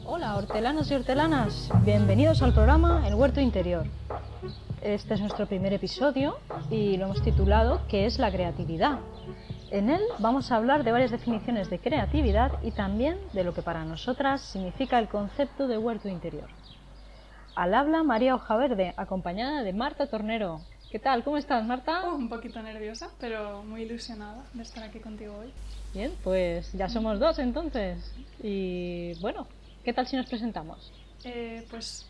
Hola hortelanos y hortelanas, bienvenidos al programa El Huerto Interior. Este es nuestro primer episodio y lo hemos titulado ¿Qué es la creatividad? En él vamos a hablar de varias definiciones de creatividad y también de lo que para nosotras significa el concepto de huerto interior. Al habla María Hojaverde, acompañada de Marta Tornero. ¿Qué tal? ¿Cómo estás, Marta? Un poquito nerviosa, pero muy ilusionada de estar aquí contigo hoy. Bien, pues ya somos dos entonces. Y bueno, ¿qué tal si nos presentamos? Pues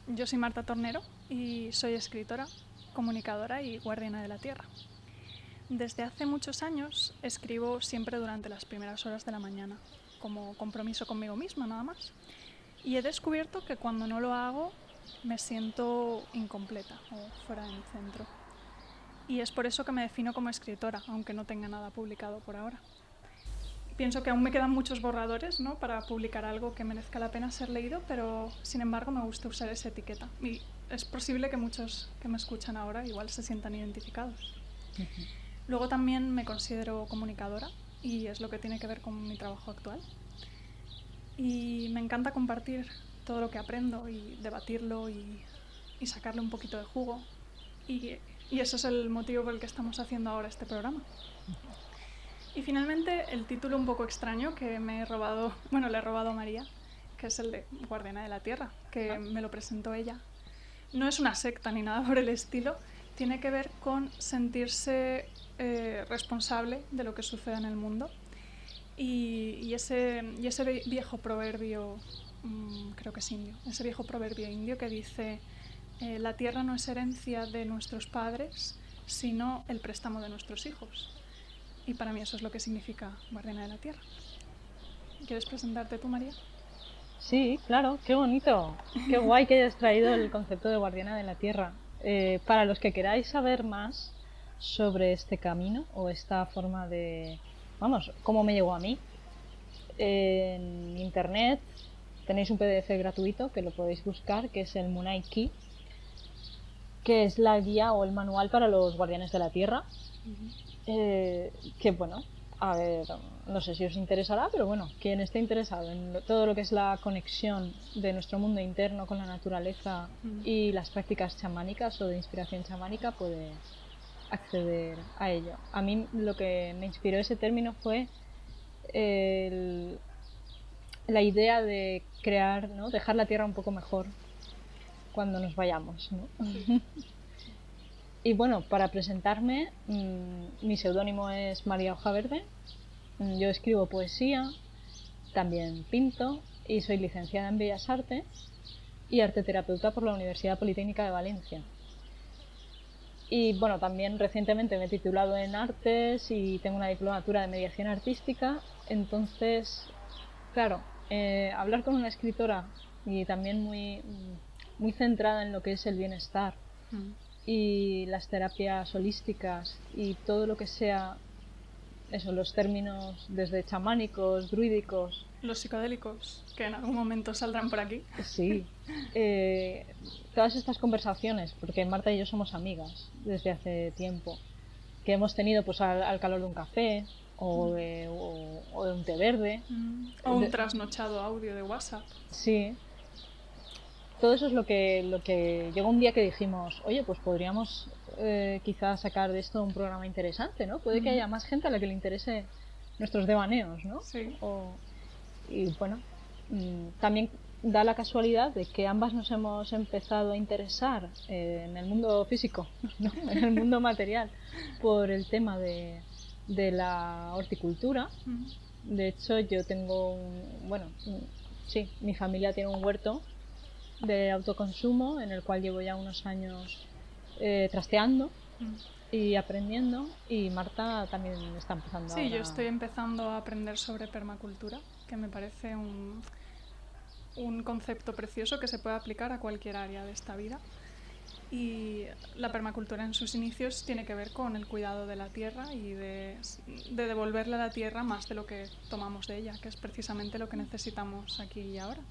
yo soy Marta Tornero y soy escritora, comunicadora y guardiana de la tierra. Desde hace muchos años escribo siempre durante las primeras horas de la mañana, como compromiso conmigo misma nada más. Y he descubierto que cuando no lo hago me siento incompleta o fuera de mi centro. Y es por eso que me defino como escritora, aunque no tenga nada publicado por ahora. Pienso que aún me quedan muchos borradores, ¿no?, para publicar algo que merezca la pena ser leído, pero sin embargo me gusta usar esa etiqueta. Y es posible que muchos que me escuchan ahora igual se sientan identificados. Luego también me considero comunicadora y es lo que tiene que ver con mi trabajo actual. Y me encanta compartir todo lo que aprendo y debatirlo y sacarle un poquito de jugo. Y ese es el motivo por el que estamos haciendo ahora este programa. Y finalmente el título un poco extraño que le he robado a María, que es el de Guardiana de la Tierra, que me lo presentó ella. No es una secta ni nada por el estilo, tiene que ver con sentirse responsable de lo que sucede en el mundo. Y ese viejo proverbio, creo que es indio, ese viejo proverbio indio que dice la tierra no es herencia de nuestros padres, sino el préstamo de nuestros hijos. Y para mí eso es lo que significa guardiana de la tierra. ¿Quieres presentarte tú, María? Sí, claro, qué bonito. Qué guay que hayas traído el concepto de guardiana de la tierra. Para los que queráis saber más sobre este camino o esta forma de, vamos, cómo me llegó a mí, en internet tenéis un PDF gratuito que lo podéis buscar, que es el Munai Key, que es la guía o el manual para los guardianes de la tierra. Que bueno, a ver, no sé si os interesará, pero bueno, quien esté interesado en todo lo que es la conexión de nuestro mundo interno con la naturaleza y las prácticas chamánicas o de inspiración chamánica puede acceder a ello. A mí lo que me inspiró ese término fue la idea de crear, ¿no?, dejar la tierra un poco mejor cuando nos vayamos, ¿no? Y bueno, para presentarme, mi seudónimo es María Hojaverde. Yo escribo poesía, también pinto y soy licenciada en Bellas Artes y arteterapeuta por la Universidad Politécnica de Valencia. Y bueno, también recientemente me he titulado en artes y tengo una diplomatura de mediación artística. Entonces, claro, hablar con una escritora y también muy centrada en lo que es el bienestar y las terapias holísticas y todo lo que sea eso, los términos desde chamánicos, druídicos, los psicodélicos, que en algún momento saldrán por aquí. Sí, todas estas conversaciones, porque Marta y yo somos amigas desde hace tiempo, que hemos tenido pues al calor de un café o de un té verde. O un trasnochado audio de WhatsApp. Sí, todo eso es lo que llegó un día que dijimos, oye, pues podríamos quizás sacar de esto un programa interesante, ¿no? Puede que haya más gente a la que le interese nuestros devaneos, ¿no? Sí. Y bueno, también da la casualidad de que ambas nos hemos empezado a interesar en el mundo físico, ¿no?, en el mundo material, por el tema de la horticultura. De hecho, yo tengo sí, mi familia tiene un huerto de autoconsumo en el cual llevo ya unos años trasteando y aprendiendo, y Marta también está empezando ahora. Sí, yo estoy empezando a aprender sobre permacultura, que me parece un concepto precioso que se puede aplicar a cualquier área de esta vida. Y la permacultura en sus inicios tiene que ver con el cuidado de la tierra y de devolverle a la tierra más de lo que tomamos de ella, que es precisamente lo que necesitamos aquí y ahora.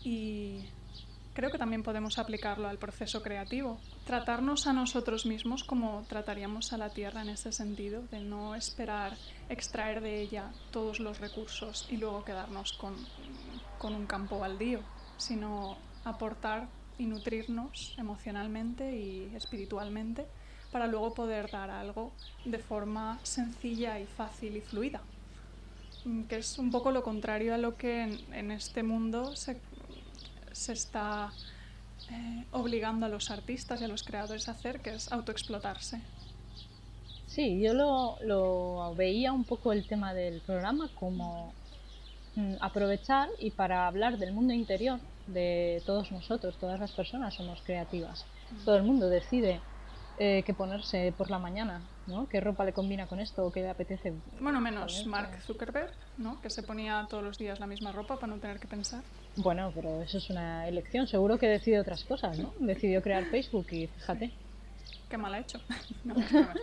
Y creo que también podemos aplicarlo al proceso creativo. Tratarnos a nosotros mismos como trataríamos a la tierra en ese sentido, de no esperar extraer de ella todos los recursos y luego quedarnos con un campo baldío, sino aportar y nutrirnos emocionalmente y espiritualmente para luego poder dar algo de forma sencilla y fácil y fluida, que es un poco lo contrario a lo que en este mundo se está obligando a los artistas y a los creadores a hacer, que es autoexplotarse. Sí, yo lo veía un poco el tema del programa como aprovechar y para hablar del mundo interior de todos nosotros, todas las personas somos creativas. Todo el mundo decide qué ponerse por la mañana, ¿no? ¿Qué ropa le combina con esto o qué le apetece? Bueno, menos Mark Zuckerberg, ¿no? Que se ponía todos los días la misma ropa para no tener que pensar. Bueno, pero eso es una elección. Seguro que decide otras cosas, ¿no? Decidió crear Facebook y fíjate. Sí. Qué mal ha hecho. No, es broma.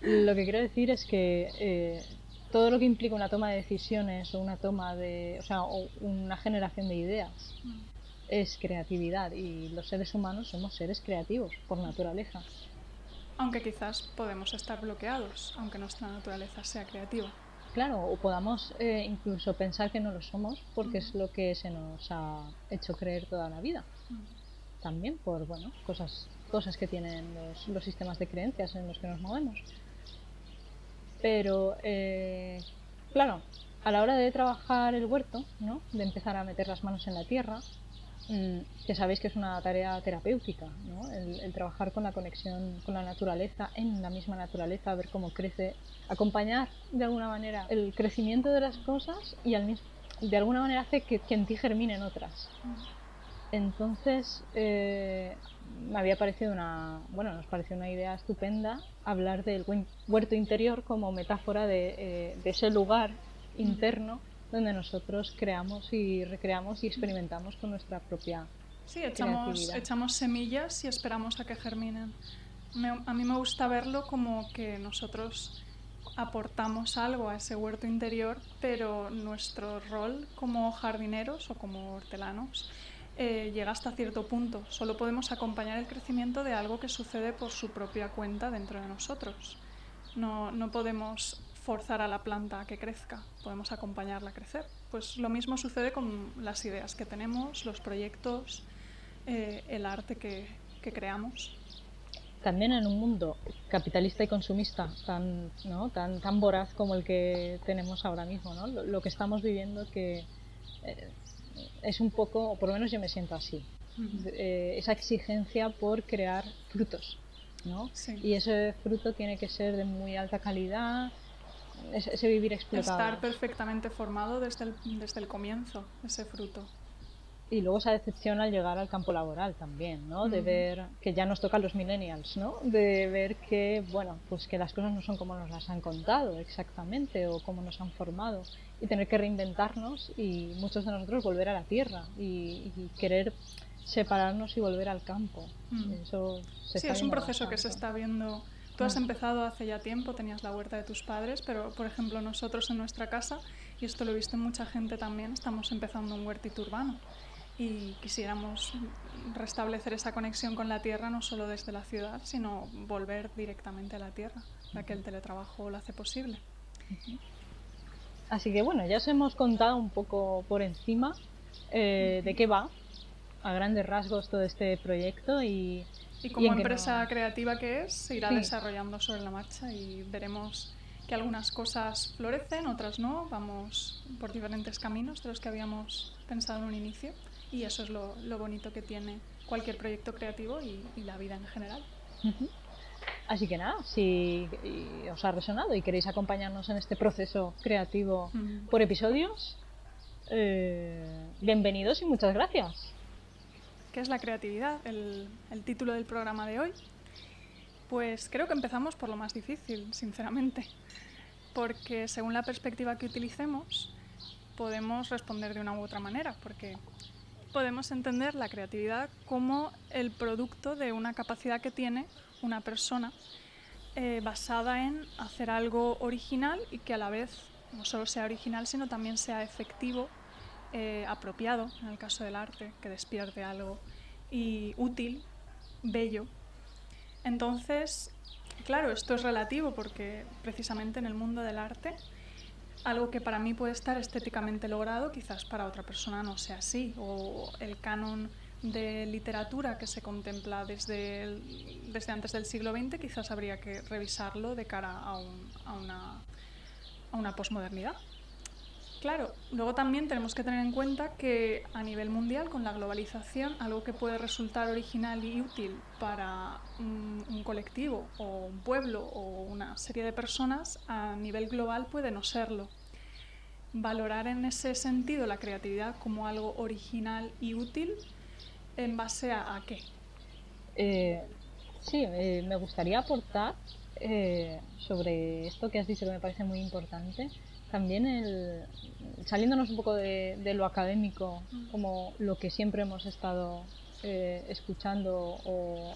Lo que quiero decir es que todo lo que implica una toma de decisiones o una toma de, o sea, o una generación de ideas es creatividad, y los seres humanos somos seres creativos por naturaleza. Aunque quizás podemos estar bloqueados, aunque nuestra naturaleza sea creativa. Claro, o podamos incluso pensar que no lo somos porque es lo que se nos ha hecho creer toda la vida. También por, bueno, cosas que tienen los sistemas de creencias en los que nos movemos. Pero, claro, a la hora de trabajar el huerto, ¿no? De empezar a meter las manos en la tierra, que sabéis que es una tarea terapéutica, ¿no? El trabajar con la conexión con la naturaleza, en la misma naturaleza, ver cómo crece, acompañar de alguna manera el crecimiento de las cosas y de alguna manera hace que en ti germinen otras. Entonces me había parecido nos pareció una idea estupenda hablar del huerto interior como metáfora de ese lugar interno donde nosotros creamos y recreamos y experimentamos con nuestra propia creatividad. Echamos semillas y esperamos a que germinen. A mí me gusta verlo como que nosotros aportamos algo a ese huerto interior, pero nuestro rol como jardineros o como hortelanos llega hasta cierto punto. Solo podemos acompañar el crecimiento de algo que sucede por su propia cuenta dentro de nosotros. No podemos forzar a la planta a que crezca, podemos acompañarla a crecer. Pues lo mismo sucede con las ideas que tenemos, los proyectos, el arte que creamos. También en un mundo capitalista y consumista tan voraz como el que tenemos ahora mismo, ¿no? Lo que estamos viviendo que es un poco, o por lo menos yo me siento así, esa exigencia por crear frutos, ¿no? Sí. Y ese fruto tiene que ser de muy alta calidad, ese vivir explotado. Estar perfectamente formado desde el comienzo, ese fruto. Y luego esa decepción al llegar al campo laboral también, ¿no? De ver que ya nos toca a los millennials, ¿no? De ver que, bueno, pues que las cosas no son como nos las han contado exactamente o como nos han formado, y tener que reinventarnos y muchos de nosotros volver a la tierra y querer separarnos y volver al campo. Eso se está es un viendo proceso bastante. Que se está viendo. Tú has empezado hace ya tiempo, tenías la huerta de tus padres, pero por ejemplo nosotros en nuestra casa, y esto lo he visto en mucha gente también, estamos empezando un huertito urbano. Y quisiéramos restablecer esa conexión con la tierra, no solo desde la ciudad, sino volver directamente a la tierra, ya que el teletrabajo lo hace posible. Así que bueno, ya os hemos contado un poco por encima de qué va, a grandes rasgos, todo este proyecto y como empresa creativa que es, se irá desarrollando sobre la marcha y veremos que algunas cosas florecen, otras no, vamos por diferentes caminos de los que habíamos pensado en un inicio. Y eso es lo bonito que tiene cualquier proyecto creativo y la vida en general. Así que nada, si os ha resonado y queréis acompañarnos en este proceso creativo por episodios, bienvenidos y muchas gracias. ¿Qué es la creatividad? El título del programa de hoy. Pues creo que empezamos por lo más difícil, sinceramente, porque según la perspectiva que utilicemos podemos responder de una u otra manera, porque podemos entender la creatividad como el producto de una capacidad que tiene una persona basada en hacer algo original y que a la vez no solo sea original, sino también sea efectivo apropiado, en el caso del arte, que despierte algo, y útil, bello. Entonces, claro, esto es relativo porque precisamente en el mundo del arte, algo que para mí puede estar estéticamente logrado, quizás para otra persona no sea así, o el canon de literatura que se contempla desde antes del siglo XX, quizás habría que revisarlo de cara a una posmodernidad. Claro, luego también tenemos que tener en cuenta que a nivel mundial, con la globalización, algo que puede resultar original y útil para un colectivo o un pueblo o una serie de personas, a nivel global puede no serlo. Valorar en ese sentido la creatividad como algo original y útil, ¿en base a qué? Sí, me gustaría aportar sobre esto que has dicho que me parece muy importante. También saliéndonos un poco de lo académico, como lo que siempre hemos estado escuchando o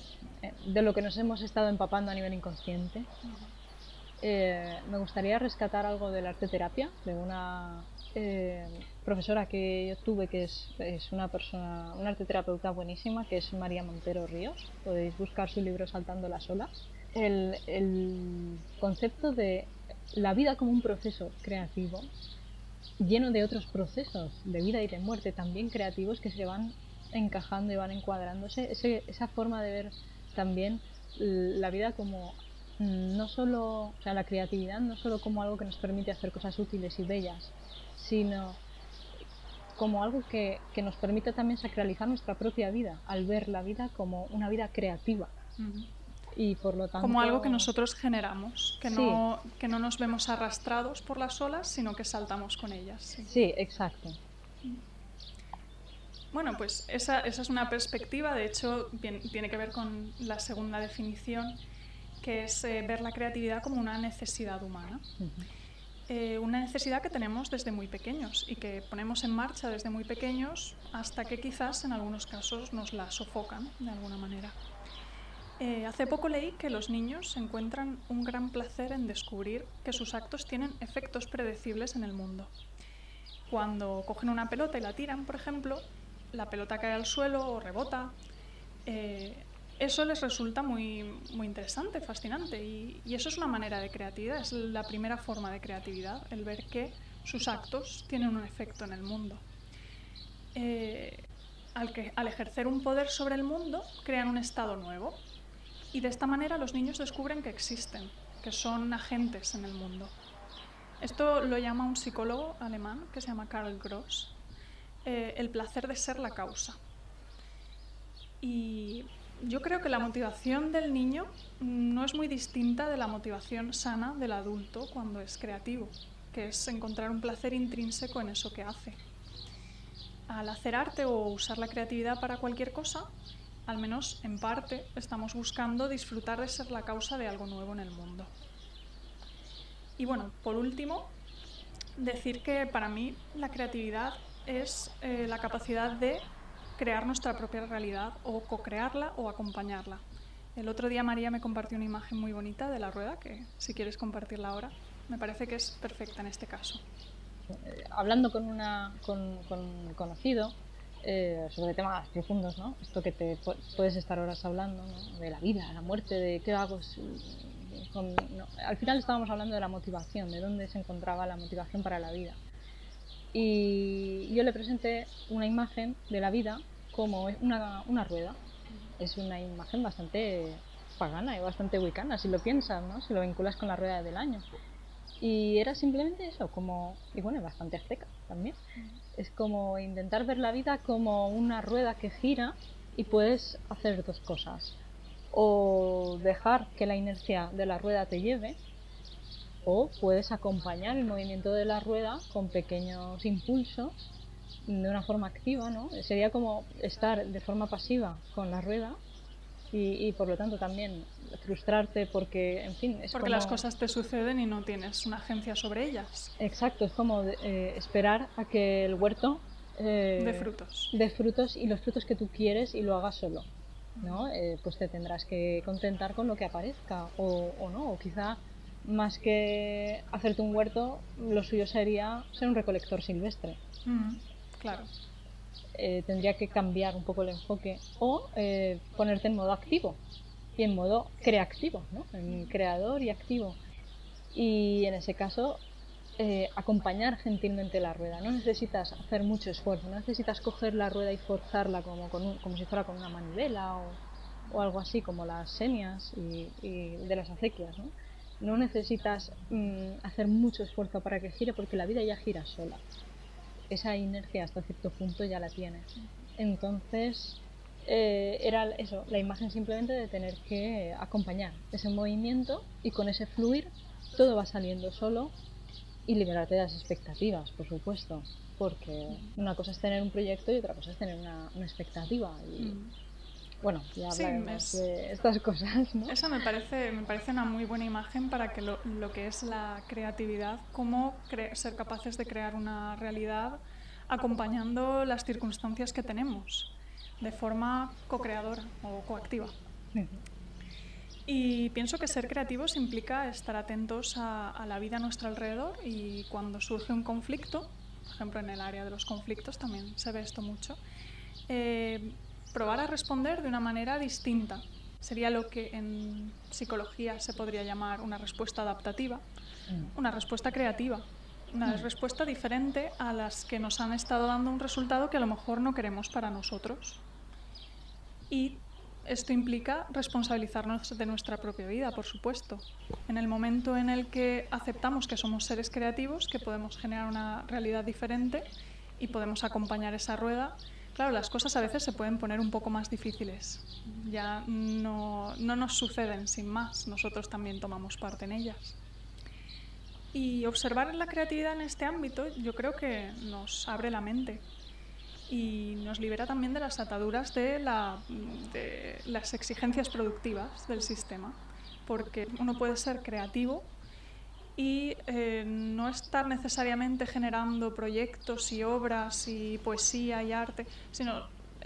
de lo que nos hemos estado empapando a nivel inconsciente. Me gustaría rescatar algo de la arte terapia, de una profesora que yo tuve, que es una arte terapeuta buenísima, que es María Montero Ríos. Podéis buscar su libro Saltando las olas. El concepto de la vida como un proceso creativo, lleno de otros procesos de vida y de muerte también creativos que se van encajando y van encuadrándose. Esa forma de ver también la vida como no solo, o sea, la creatividad no solo como algo que nos permite hacer cosas útiles y bellas, sino como algo que nos permite también sacralizar nuestra propia vida, al ver la vida como una vida creativa. Y por lo tanto, como algo que nosotros generamos, que, sí, que no nos vemos arrastrados por las olas, sino que saltamos con ellas. Sí, sí, exacto. Bueno, pues esa es una perspectiva, de hecho tiene que ver con la segunda definición, que es ver la creatividad como una necesidad humana. Una necesidad que tenemos desde muy pequeños y que ponemos en marcha desde muy pequeños hasta que quizás en algunos casos nos la sofocan de alguna manera. Hace poco leí que los niños encuentran un gran placer en descubrir que sus actos tienen efectos predecibles en el mundo. Cuando cogen una pelota y la tiran, por ejemplo, la pelota cae al suelo o rebota. Eso les resulta muy, muy interesante, fascinante, y eso es una manera de creatividad, es la primera forma de creatividad, el ver que sus actos tienen un efecto en el mundo. Al ejercer un poder sobre el mundo, crean un estado nuevo, y de esta manera los niños descubren que existen, que son agentes en el mundo. Esto lo llama un psicólogo alemán que se llama Karl Gross, el placer de ser la causa. Y yo creo que la motivación del niño no es muy distinta de la motivación sana del adulto cuando es creativo, que es encontrar un placer intrínseco en eso que hace. Al hacer arte o usar la creatividad para cualquier cosa, al menos en parte, estamos buscando disfrutar de ser la causa de algo nuevo en el mundo. Y bueno, por último, decir que para mí la creatividad es la capacidad de crear nuestra propia realidad o co-crearla o acompañarla. El otro día María me compartió una imagen muy bonita de la rueda, que si quieres compartirla ahora, me parece que es perfecta en este caso. Hablando con un conocido sobre temas profundos, ¿no? Esto que puedes estar horas hablando, ¿no? De la vida, la muerte, de qué hago. No. Al final estábamos hablando de la motivación, de dónde se encontraba la motivación para la vida. Y yo le presenté una imagen de la vida como una rueda. Es una imagen bastante pagana y bastante wicana, si lo piensas, ¿no? Si lo vinculas con la rueda del año. Y era simplemente eso, y bueno, bastante azteca también. Es como intentar ver la vida como una rueda que gira y puedes hacer dos cosas. O dejar que la inercia de la rueda te lleve, o puedes acompañar el movimiento de la rueda con pequeños impulsos de una forma activa, ¿no? Sería como estar de forma pasiva con la rueda y por lo tanto también frustrarte porque, en fin, porque las cosas te suceden y no tienes una agencia sobre ellas. Exacto, es como esperar a que el huerto dé frutos y los frutos que tú quieres y lo hagas solo, ¿no? Pues te tendrás que contentar con lo que aparezca o no, o quizá más que hacerte un huerto, lo suyo sería ser un recolector silvestre. Claro. Tendría que cambiar un poco el enfoque o ponerte en modo activo y en modo creativo, ¿no? En creador y activo. Y en ese caso, acompañar gentilmente la rueda. No necesitas hacer mucho esfuerzo, no necesitas coger la rueda y forzarla como si fuera con una manivela o algo así, como las senias y de las acequias, ¿no? No necesitas hacer mucho esfuerzo para que gire porque la vida ya gira sola. Esa inercia hasta cierto punto ya la tienes. Entonces, era eso, la imagen simplemente de tener que acompañar ese movimiento y con ese fluir todo va saliendo solo y liberarte de las expectativas, por supuesto, porque una cosa es tener un proyecto y otra cosa es tener una expectativa y bueno, ya Sí, hablaremos de estas cosas, ¿no? esa me parece una muy buena imagen para que lo que es la creatividad, cómo ser capaces de crear una realidad acompañando las circunstancias que tenemos, de forma co-creadora o coactiva. Y pienso que ser creativos implica estar atentos a la vida a nuestro alrededor y cuando surge un conflicto, por ejemplo en el área de los conflictos también se ve esto mucho, probar a responder de una manera distinta. Sería lo que en psicología se podría llamar una respuesta adaptativa, una respuesta creativa, una respuesta diferente a las que nos han estado dando un resultado que a lo mejor no queremos para nosotros. Y esto implica responsabilizarnos de nuestra propia vida, por supuesto. En el momento en el que aceptamos que somos seres creativos, que podemos generar una realidad diferente y podemos acompañar esa rueda, claro, las cosas a veces se pueden poner un poco más difíciles. Ya no nos suceden sin más, nosotros también tomamos parte en ellas. Y observar la creatividad en este ámbito yo creo que nos abre la mente y nos libera también de las ataduras de las exigencias productivas del sistema, porque uno puede ser creativo y no estar necesariamente generando proyectos y obras y poesía y arte, sino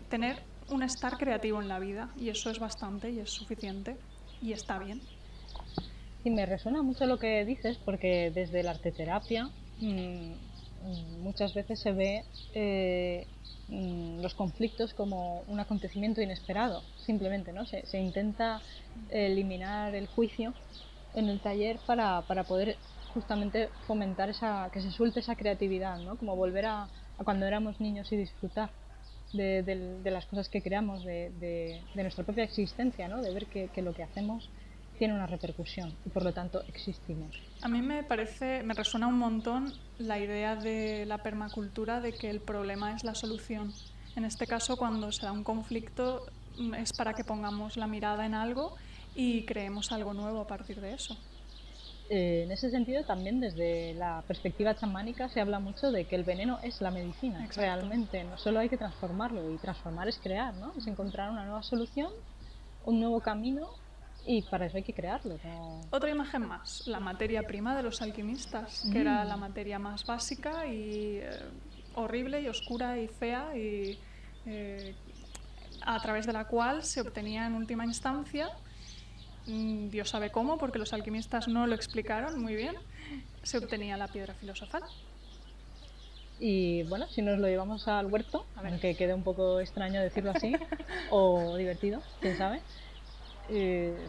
tener un estar creativo en la vida, y eso es bastante y es suficiente y está bien. Sí, me resuena mucho lo que dices porque desde la arteterapia muchas veces se ve los conflictos como un acontecimiento inesperado, simplemente, ¿no? Se intenta eliminar el juicio en el taller para poder justamente fomentar que se suelte esa creatividad, ¿no? Como volver a cuando éramos niños y disfrutar de las cosas que creamos, de nuestra propia existencia, ¿no? De ver que lo que hacemos tiene una repercusión y por lo tanto existimos. A mí me resuena un montón la idea de la permacultura de que el problema es la solución. En este caso, cuando se da un conflicto, es para que pongamos la mirada en algo y creemos algo nuevo a partir de eso. En ese sentido, también desde la perspectiva chamánica se habla mucho de que el veneno es la medicina. Exacto. Realmente, no solo hay que transformarlo, y transformar es crear, ¿no? Es encontrar una nueva solución, un nuevo camino, y para eso hay que crearlo, ¿no? Otra imagen más, la materia prima de los alquimistas, que era la materia más básica y horrible y oscura y fea y a través de la cual se obtenía en última instancia, Dios sabe cómo, porque los alquimistas no lo explicaron muy bien, se obtenía la piedra filosofal. Y bueno, si nos lo llevamos al huerto, aunque quede un poco extraño decirlo así, o divertido, quién sabe.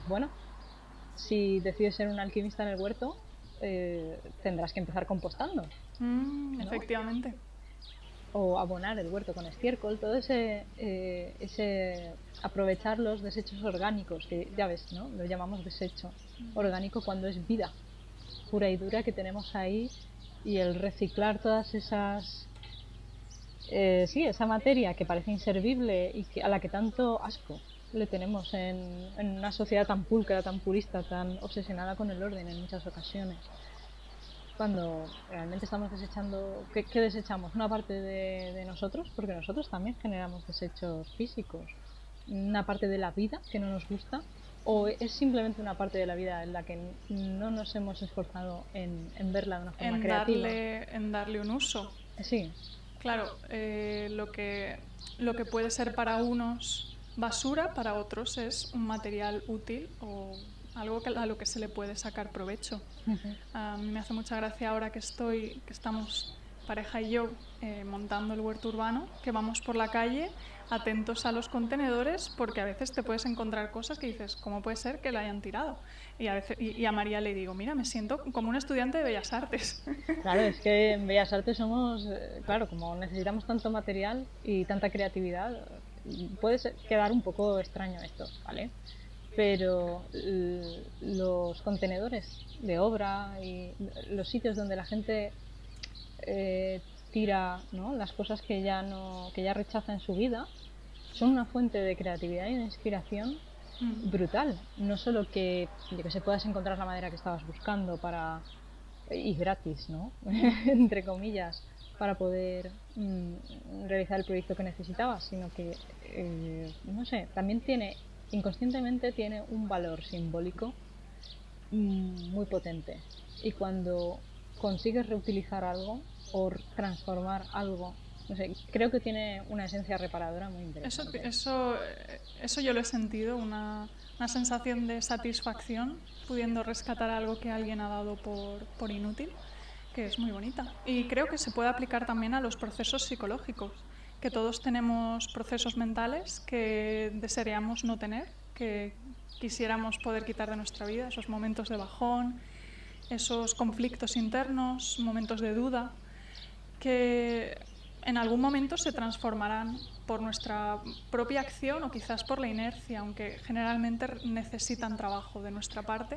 Bueno, si decides ser un alquimista en el huerto, tendrás que empezar compostando. ¿No? Efectivamente. O abonar el huerto con estiércol, todo ese aprovechar los desechos orgánicos, que ya ves, ¿no? Lo llamamos desecho orgánico cuando es vida pura y dura que tenemos ahí, y el reciclar todas esas esa materia que parece inservible y a la que tanto asco le tenemos en una sociedad tan pulcra, tan purista, tan obsesionada con el orden en muchas ocasiones, cuando realmente estamos desechando. ¿Qué desechamos? Una parte de nosotros, porque nosotros también generamos desechos físicos, una parte de la vida que no nos gusta, o es simplemente una parte de la vida en la que no nos hemos esforzado en verla de una forma creativa. En darle un uso. Sí. Claro, lo que puede ser para unos basura, para otros es un material útil o algo a lo que se le puede sacar provecho. A mí me hace mucha gracia ahora que estamos pareja y yo, montando el huerto urbano, que vamos por la calle atentos a los contenedores, porque a veces te puedes encontrar cosas que dices, ¿cómo puede ser que la hayan tirado? Y a María le digo, mira, me siento como un estudiante de Bellas Artes. Claro, es que en Bellas Artes somos, claro, como necesitamos tanto material y tanta creatividad, quedar un poco extraño esto, ¿vale? Pero los contenedores de obra y los sitios donde la gente tira, ¿no?, las cosas que ya no, que ya rechaza en su vida, son una fuente de creatividad y de inspiración brutal. No solo que se puedas encontrar la madera que estabas buscando para, y gratis, ¿no? Entre comillas, para poder realizar el proyecto que necesitabas, sino que, no sé, también inconscientemente tiene un valor simbólico muy potente. Y cuando consigues reutilizar algo o transformar algo, no sé, creo que tiene una esencia reparadora muy interesante. Eso yo lo he sentido, una sensación de satisfacción pudiendo rescatar algo que alguien ha dado por inútil, que es muy bonita. Y creo que se puede aplicar también a los procesos psicológicos, que todos tenemos procesos mentales que desearíamos no tener, que quisiéramos poder quitar de nuestra vida, esos momentos de bajón, esos conflictos internos, momentos de duda, que en algún momento se transformarán por nuestra propia acción o quizás por la inercia, aunque generalmente necesitan trabajo de nuestra parte,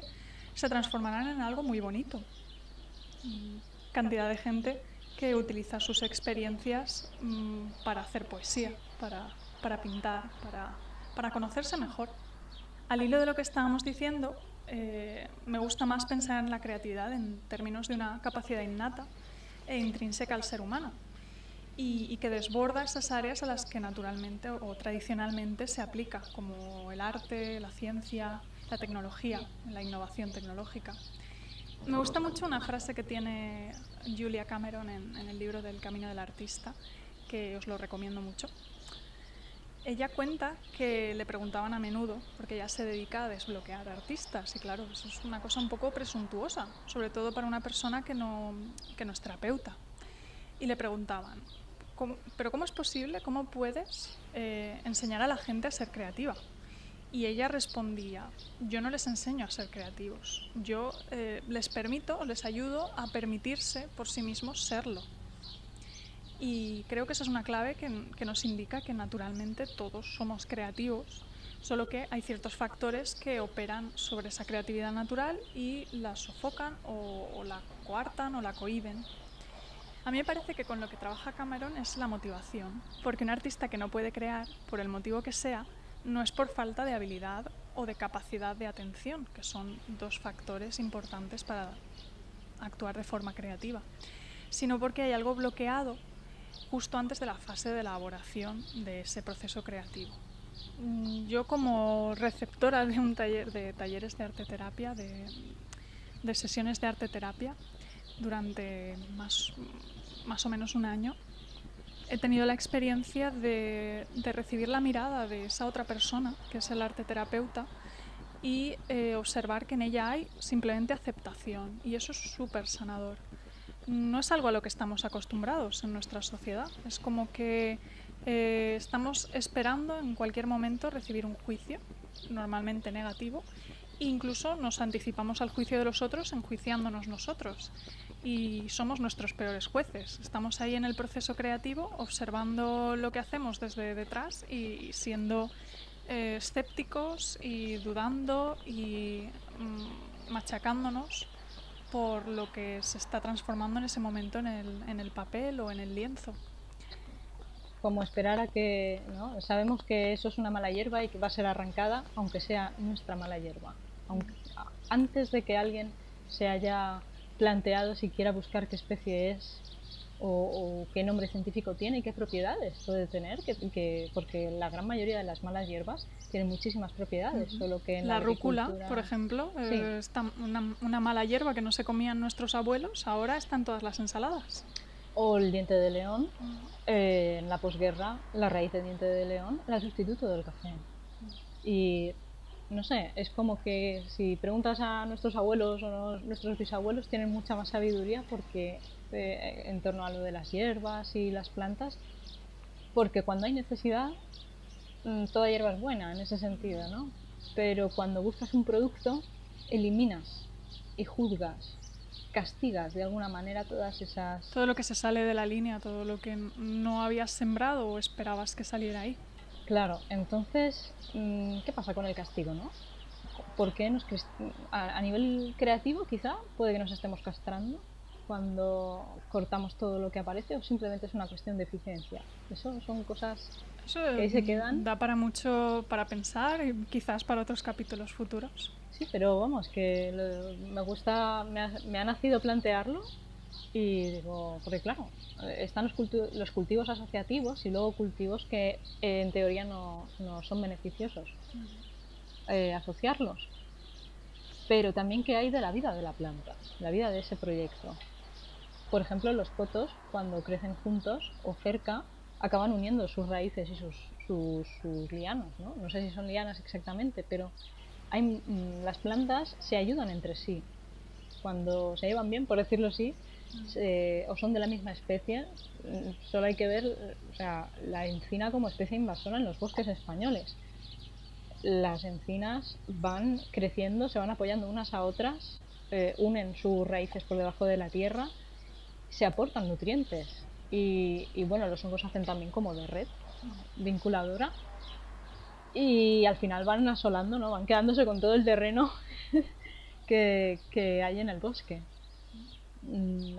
se transformarán en algo muy bonito. Cantidad de gente que utiliza sus experiencias para hacer poesía, para pintar, para conocerse mejor. Al hilo de lo que estábamos diciendo, me gusta más pensar en la creatividad en términos de una capacidad innata e intrínseca al ser humano y que desborda esas áreas a las que naturalmente o tradicionalmente se aplica, como el arte, la ciencia, la tecnología, la innovación tecnológica. Me gusta mucho una frase que tiene Julia Cameron en el libro del Camino del Artista, que os lo recomiendo mucho. Ella cuenta que le preguntaban a menudo, porque ella se dedica a desbloquear artistas, y claro, eso es una cosa un poco presuntuosa, sobre todo para una persona que no es terapeuta. Y le preguntaban, ¿pero cómo es posible, cómo puedes enseñar a la gente a ser creativa? Y ella respondía, yo no les enseño a ser creativos, yo les permito o les ayudo a permitirse por sí mismos serlo. Y creo que esa es una clave que nos indica que naturalmente todos somos creativos, solo que hay ciertos factores que operan sobre esa creatividad natural y la sofocan o la coartan o la cohíben. A mí me parece que con lo que trabaja Cameron es la motivación, porque un artista que no puede crear, por el motivo que sea, no es por falta de habilidad o de capacidad de atención, que son dos factores importantes para actuar de forma creativa, sino porque hay algo bloqueado justo antes de la fase de elaboración de ese proceso creativo. Yo, como receptora de un taller, de talleres de arteterapia, de sesiones de arteterapia, durante más o menos un año, he tenido la experiencia de recibir la mirada de esa otra persona, que es el arteterapeuta, y observar que en ella hay simplemente aceptación, y eso es súper sanador. No es algo a lo que estamos acostumbrados en nuestra sociedad, es como que estamos esperando en cualquier momento recibir un juicio, normalmente negativo, e incluso nos anticipamos al juicio de los otros enjuiciándonos nosotros. Y somos nuestros peores jueces. Estamos ahí en el proceso creativo observando lo que hacemos desde detrás y siendo escépticos y dudando y machacándonos por lo que se está transformando en ese momento en el papel o en el lienzo. Como esperar a que, ¿no? Sabemos que eso es una mala hierba y que va a ser arrancada, aunque sea nuestra mala hierba. Antes de que alguien se haya planteado siquiera buscar qué especie es o qué nombre científico tiene y qué propiedades puede tener, porque la gran mayoría de las malas hierbas tienen muchísimas propiedades, solo que en la rúcula, agricultura... por ejemplo, sí. Está una mala hierba que no se comían nuestros abuelos, ahora está en todas las ensaladas. O el diente de león, en la posguerra, la raíz de diente de león era el sustituto del café. Y no sé, es como que si preguntas a nuestros abuelos o nuestros bisabuelos tienen mucha más sabiduría porque en torno a lo de las hierbas y las plantas, porque cuando hay necesidad, toda hierba es buena en ese sentido, ¿no? Pero cuando buscas un producto, eliminas y juzgas, castigas de alguna manera todas esas... Todo lo que se sale de la línea, todo lo que no habías sembrado o esperabas que saliera ahí. Claro, entonces, ¿qué pasa con el castigo, no? ¿Por qué a nivel creativo quizá puede que nos estemos castrando cuando cortamos todo lo que aparece, o simplemente es una cuestión de eficiencia? Eso son cosas Eso que ahí se quedan. da para mucho para pensar y quizás para otros capítulos futuros. Sí, pero vamos, que me gusta, me ha nacido plantearlo y digo, porque claro, están los cultivos asociativos y luego cultivos que en teoría no son beneficiosos asociarlos. Pero también qué hay de la vida de la planta, la vida de ese proyecto. Por ejemplo, los cotos, cuando crecen juntos o cerca, acaban uniendo sus raíces y sus lianos, ¿no? No sé si son lianas exactamente, pero las plantas se ayudan entre sí. Cuando se llevan bien, por decirlo así, o son de la misma especie, solo hay que ver, o sea, la encina como especie invasora en los bosques españoles. Las encinas van creciendo, se van apoyando unas a otras, unen sus raíces por debajo de la tierra, se aportan nutrientes y bueno, los hongos hacen también como de red vinculadora y al final van asolando, ¿no? Van quedándose con todo el terreno que hay en el bosque.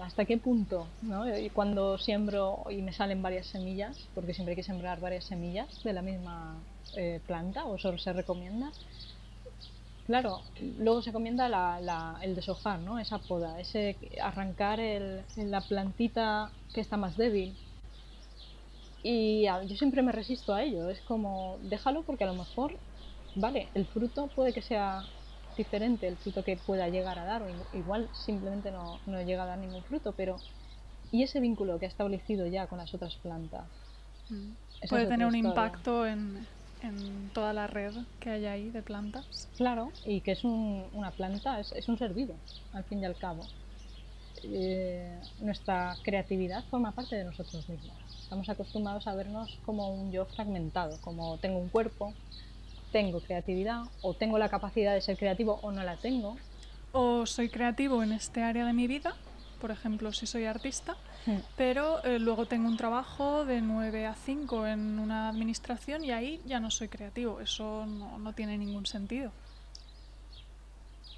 ¿Hasta qué punto? ¿No? Y cuando siembro y me salen varias semillas, porque siempre hay que sembrar varias semillas de la misma planta, o eso se recomienda. Claro, luego se recomienda el deshojar, ¿no? Esa poda, ese arrancar la plantita que está más débil. Y yo siempre me resisto a ello, es como, déjalo porque a lo mejor, vale, el fruto puede que sea diferente, el fruto que pueda llegar a dar, o igual simplemente no llega a dar ningún fruto, pero ¿y ese vínculo que ha establecido ya con las otras plantas? Esa Puede es otra tener un historia. impacto en toda la red que hay ahí de plantas. Claro, y que es una planta, es un ser vivo, al fin y al cabo. Nuestra creatividad forma parte de nosotros mismos. Estamos acostumbrados a vernos como un yo fragmentado, como tengo un cuerpo, tengo creatividad, o tengo la capacidad de ser creativo o no la tengo. O soy creativo en este área de mi vida, por ejemplo, si soy artista, pero luego tengo un trabajo de 9 a 5 en una administración y ahí ya no soy creativo. Eso no tiene ningún sentido.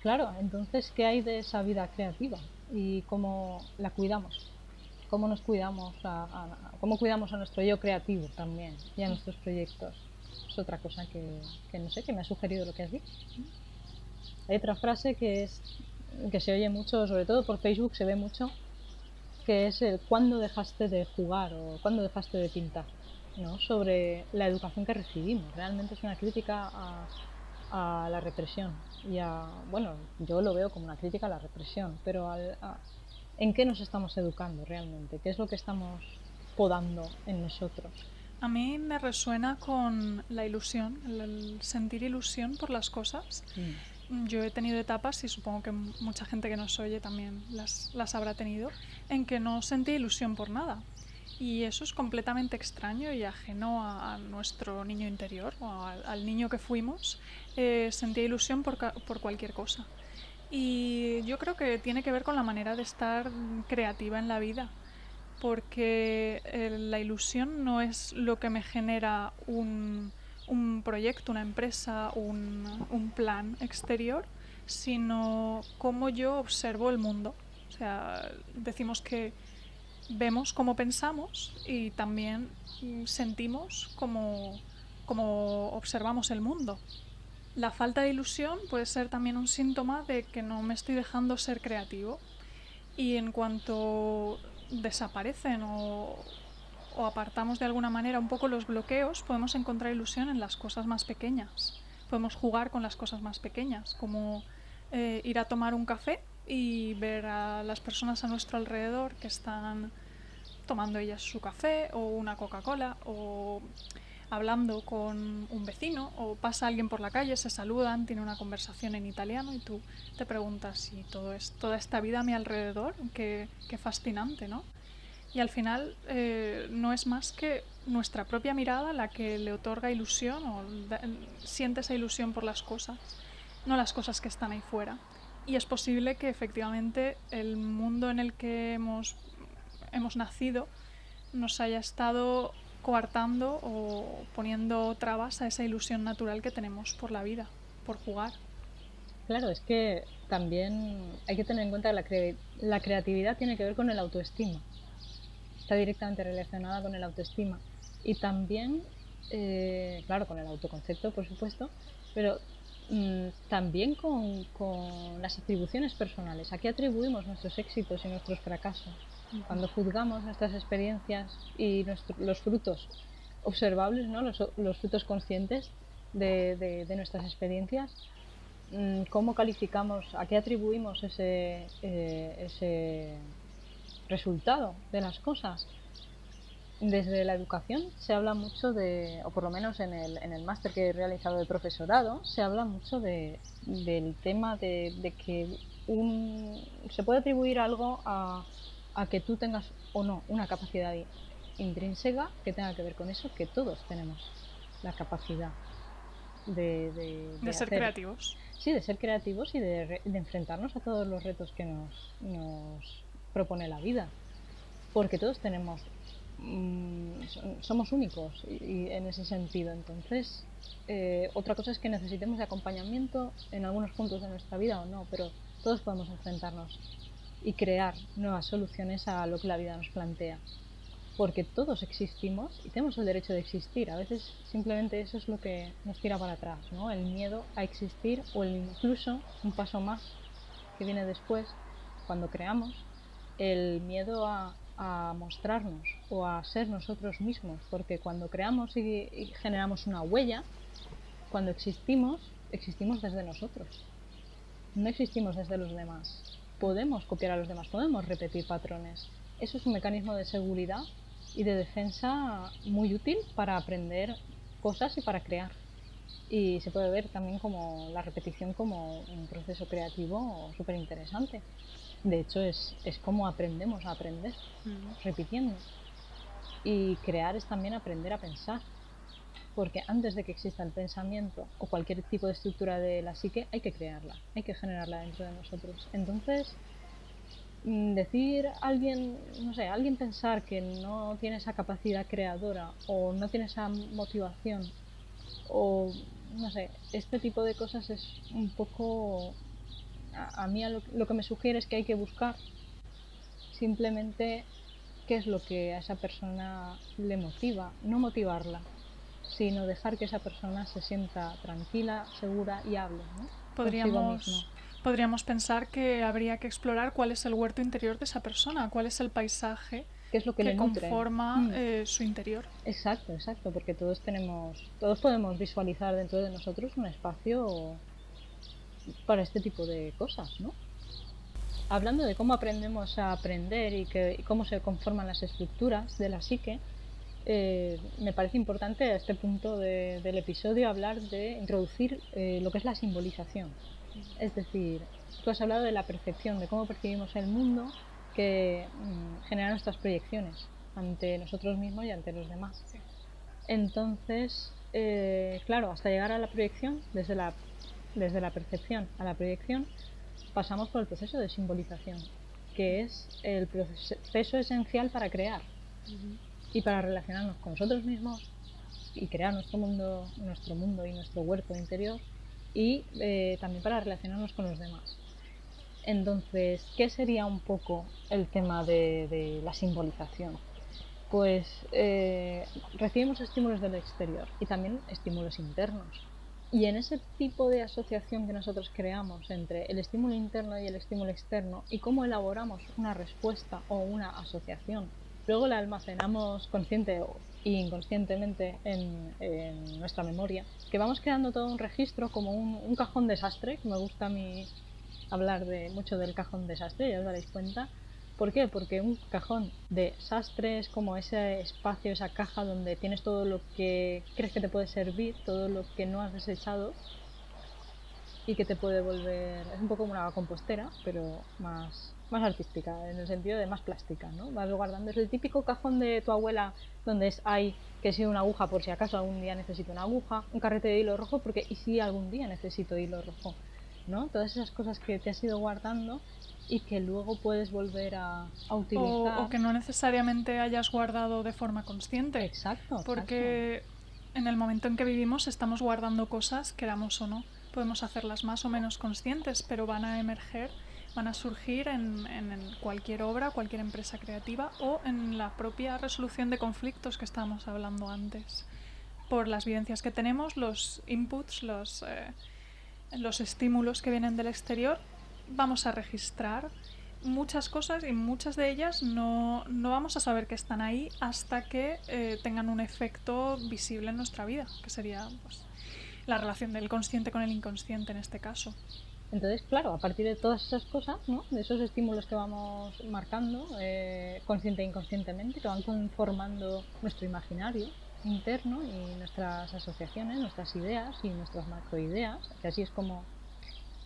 Claro, entonces, ¿qué hay de esa vida creativa? ¿Y cómo la cuidamos? ¿Cómo nos cuidamos cómo cuidamos a nuestro yo creativo también y a nuestros proyectos? Es otra cosa que no sé, que me ha sugerido lo que has dicho. Hay otra frase que se oye mucho, sobre todo por Facebook se ve mucho, que es el ¿cuándo dejaste de jugar o cuándo dejaste de pintar? ¿No? Sobre la educación que recibimos. Realmente es una crítica a la represión bueno, yo lo veo como una crítica a la represión, pero ¿en qué nos estamos educando realmente? ¿Qué es lo que estamos podando en nosotros? A mí me resuena con la ilusión, el sentir ilusión por las cosas. Yo he tenido etapas, y supongo que mucha gente que nos oye también las habrá tenido, en que no sentí ilusión por nada. Y eso es completamente extraño y ajeno a nuestro niño interior, o al niño que fuimos. Sentía ilusión por cualquier cosa. Y yo creo que tiene que ver con la manera de estar creativa en la vida, porque la ilusión no es lo que me genera un proyecto, una empresa, un plan exterior, sino cómo yo observo el mundo. O sea, decimos que vemos cómo pensamos y también sentimos cómo observamos el mundo. La falta de ilusión puede ser también un síntoma de que no me estoy dejando ser creativo, y en cuanto desaparecen o apartamos de alguna manera un poco los bloqueos, podemos encontrar ilusión en las cosas más pequeñas. Podemos jugar con las cosas más pequeñas, como ir a tomar un café y ver a las personas a nuestro alrededor que están tomando ellas su café o una Coca-Cola, o hablando con un vecino o pasa alguien por la calle, se saludan, tienen una conversación en italiano y tú te preguntas si toda esta vida a mi alrededor, qué fascinante, ¿no? Y al final no es más que nuestra propia mirada la que le otorga ilusión o siente esa ilusión por las cosas, no las cosas que están ahí fuera. Y es posible que efectivamente el mundo en el que hemos nacido nos haya estado coartando o poniendo trabas a esa ilusión natural que tenemos por la vida, por jugar. Claro, es que también hay que tener en cuenta que la creatividad tiene que ver con el autoestima. Está directamente relacionada con el autoestima. Y también, claro, con el autoconcepto, por supuesto, pero también con las atribuciones personales. ¿A qué atribuimos nuestros éxitos y nuestros fracasos? Cuando juzgamos nuestras experiencias y los frutos observables, ¿no? Los frutos conscientes de nuestras experiencias, ¿cómo calificamos, a qué atribuimos ese resultado de las cosas? Desde la educación se habla mucho o por lo menos en el máster que he realizado de profesorado, se habla mucho del tema de que se puede atribuir algo a que tú tengas o no una capacidad intrínseca que tenga que ver con eso, que todos tenemos la capacidad de ser hacer, creativos. Sí, de ser creativos y de enfrentarnos a todos los retos que nos propone la vida. Porque todos somos únicos y en ese sentido. Entonces, otra cosa es que necesitemos de acompañamiento en algunos puntos de nuestra vida o no, pero todos podemos enfrentarnos y crear nuevas soluciones a lo que la vida nos plantea. Porque todos existimos y tenemos el derecho de existir. A veces simplemente eso es lo que nos tira para atrás, ¿no? El miedo a existir o incluso un paso más que viene después, cuando creamos, el miedo a mostrarnos o a ser nosotros mismos, porque cuando creamos y generamos una huella, cuando existimos desde nosotros, no existimos desde los demás. Podemos copiar a los demás, podemos repetir patrones. Eso es un mecanismo de seguridad y de defensa muy útil para aprender cosas y para crear. Y se puede ver también como la repetición como un proceso creativo súper interesante. De hecho, es como aprendemos a aprender, repitiendo. Y crear es también aprender a pensar. Porque antes de que exista el pensamiento o cualquier tipo de estructura de la psique, hay que crearla, hay que generarla dentro de nosotros. Entonces, decir alguien pensar que no tiene esa capacidad creadora o no tiene esa motivación o no sé, este tipo de cosas es un poco, a mí lo que me sugiere es que hay que buscar simplemente qué es lo que a esa persona le motiva, no motivarla, sino dejar que esa persona se sienta tranquila, segura y hable, ¿no? Consigo mismo. Podríamos pensar que habría que explorar cuál es el huerto interior de esa persona, cuál es el paisaje ¿Qué es lo que le conforma su interior. Exacto, porque todos podemos visualizar dentro de nosotros un espacio para este tipo de cosas, ¿no? Hablando de cómo aprendemos a aprender y cómo se conforman las estructuras de la psique, me parece importante a este punto del episodio introducir lo que es la simbolización. Es decir, tú has hablado de la percepción, de cómo percibimos el mundo que genera nuestras proyecciones ante nosotros mismos y ante los demás. Sí. Entonces, claro, hasta llegar a la proyección, desde la percepción a la proyección, pasamos por el proceso de simbolización, que es el proceso esencial para crear y para relacionarnos con nosotros mismos y crear nuestro mundo y nuestro huerto interior, y también para relacionarnos con los demás. Entonces, ¿qué sería un poco el tema de la simbolización? Pues recibimos estímulos del exterior y también estímulos internos. Y en ese tipo de asociación que nosotros creamos entre el estímulo interno y el estímulo externo y cómo elaboramos una respuesta o una asociación, luego la almacenamos consciente e inconscientemente en nuestra memoria, que vamos creando todo un registro como un cajón desastre, que me gusta a mí hablar mucho del cajón desastre, ya os daréis cuenta, ¿Por qué? Porque un cajón de sastre es como ese espacio, esa caja donde tienes todo lo que crees que te puede servir, todo lo que no has desechado y que te puede volver... Es un poco como una compostera, pero más artística, en el sentido de más plástica, ¿no? Vas guardando. Es el típico cajón de tu abuela donde hay que si una aguja por si acaso algún día necesito una aguja, un carrete de hilo rojo porque y si algún día necesito hilo rojo, ¿no? Todas esas cosas que te has ido guardando y que luego puedes volver a O utilizar. que no necesariamente hayas guardado de forma consciente. Exacto, exacto. Porque en el momento en que vivimos estamos guardando cosas, queramos o no. Podemos hacerlas más o menos conscientes, pero van a emerger, van a surgir en cualquier obra, cualquier empresa creativa o en la propia resolución de conflictos que estábamos hablando antes. Por las vivencias que tenemos, los inputs, los estímulos que vienen del exterior, vamos a registrar muchas cosas y muchas de ellas no vamos a saber que están ahí hasta que tengan un efecto visible en nuestra vida, que sería pues, la relación del consciente con el inconsciente en este caso. Entonces, claro, a partir de todas esas cosas, ¿no? De esos estímulos que vamos marcando, consciente e inconscientemente, que van conformando nuestro imaginario interno y nuestras asociaciones, nuestras ideas y nuestras macroideas, que así es como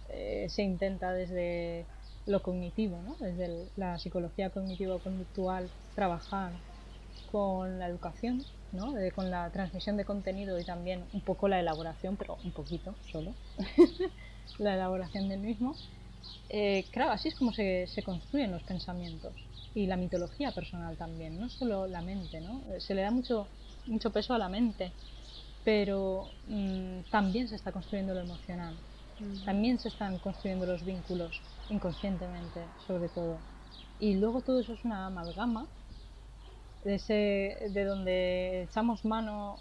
se intenta desde lo cognitivo, ¿no? Desde la psicología cognitivo-conductual trabajar con la educación, ¿no? Con la transmisión de contenido y también un poco la elaboración, pero un poquito solo, la elaboración del mismo. Claro, así es como se construyen los pensamientos y la mitología personal también, no solo la mente, ¿no? Se le da mucho peso a la mente, pero también se está construyendo lo emocional, también se están construyendo los vínculos inconscientemente, sobre todo. Y luego todo eso es una amalgama de donde echamos mano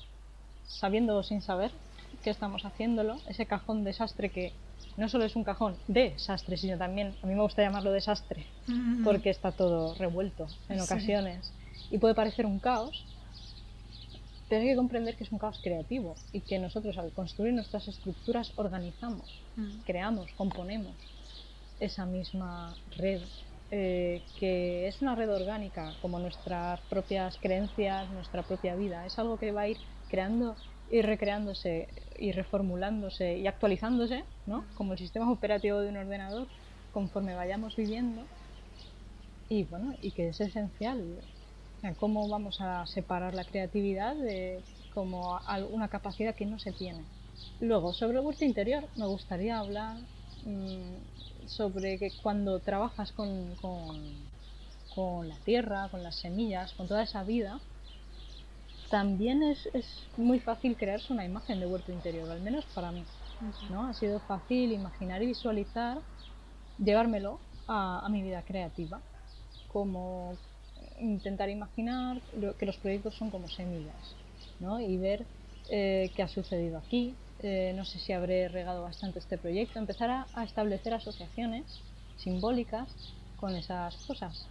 sabiendo o sin saber que estamos haciéndolo, ese cajón desastre que no solo es un cajón de sastre, sino también, a mí me gusta llamarlo desastre, porque está todo revuelto en ocasiones y puede parecer un caos, pero hay que comprender que es un caos creativo y que nosotros al construir nuestras estructuras organizamos, creamos, componemos esa misma red, que es una red orgánica como nuestras propias creencias, nuestra propia vida. Es algo que va a ir creando y recreándose y reformulándose y actualizándose, ¿no? Como el sistema operativo de un ordenador, conforme vayamos viviendo. Y bueno, y que es esencial cómo vamos a separar la creatividad de como una capacidad que no se tiene. Luego, sobre el huerto interior, me gustaría hablar sobre que cuando trabajas con la tierra, con las semillas, con toda esa vida, también es muy fácil crearse una imagen de huerto interior, al menos para mí, ¿no? Ha sido fácil imaginar y visualizar, llevármelo a mi vida creativa, como intentar imaginar que los proyectos son como semillas, ¿no? Y ver qué ha sucedido aquí, no sé si habré regado bastante este proyecto, empezar a establecer asociaciones simbólicas con esas cosas.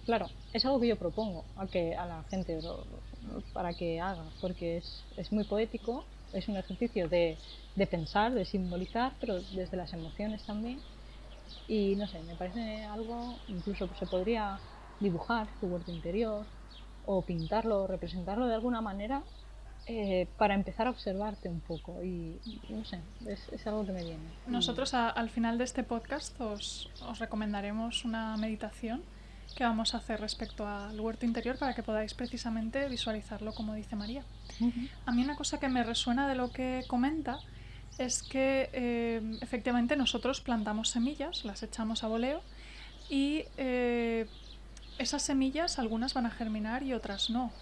Claro, es algo que yo propongo a la gente para que haga, porque es muy poético, es un ejercicio de pensar, de simbolizar, pero desde las emociones también. Y no sé, me parece algo, incluso se podría dibujar tu huerto interior o pintarlo o representarlo de alguna manera para empezar a observarte un poco y no sé, es algo que me viene. Nosotros al final de este podcast os recomendaremos una meditación que vamos a hacer respecto al huerto interior para que podáis precisamente visualizarlo como dice María. A mí una cosa que me resuena de lo que comenta es que efectivamente nosotros plantamos semillas, las echamos a voleo y esas semillas algunas van a germinar y otras no.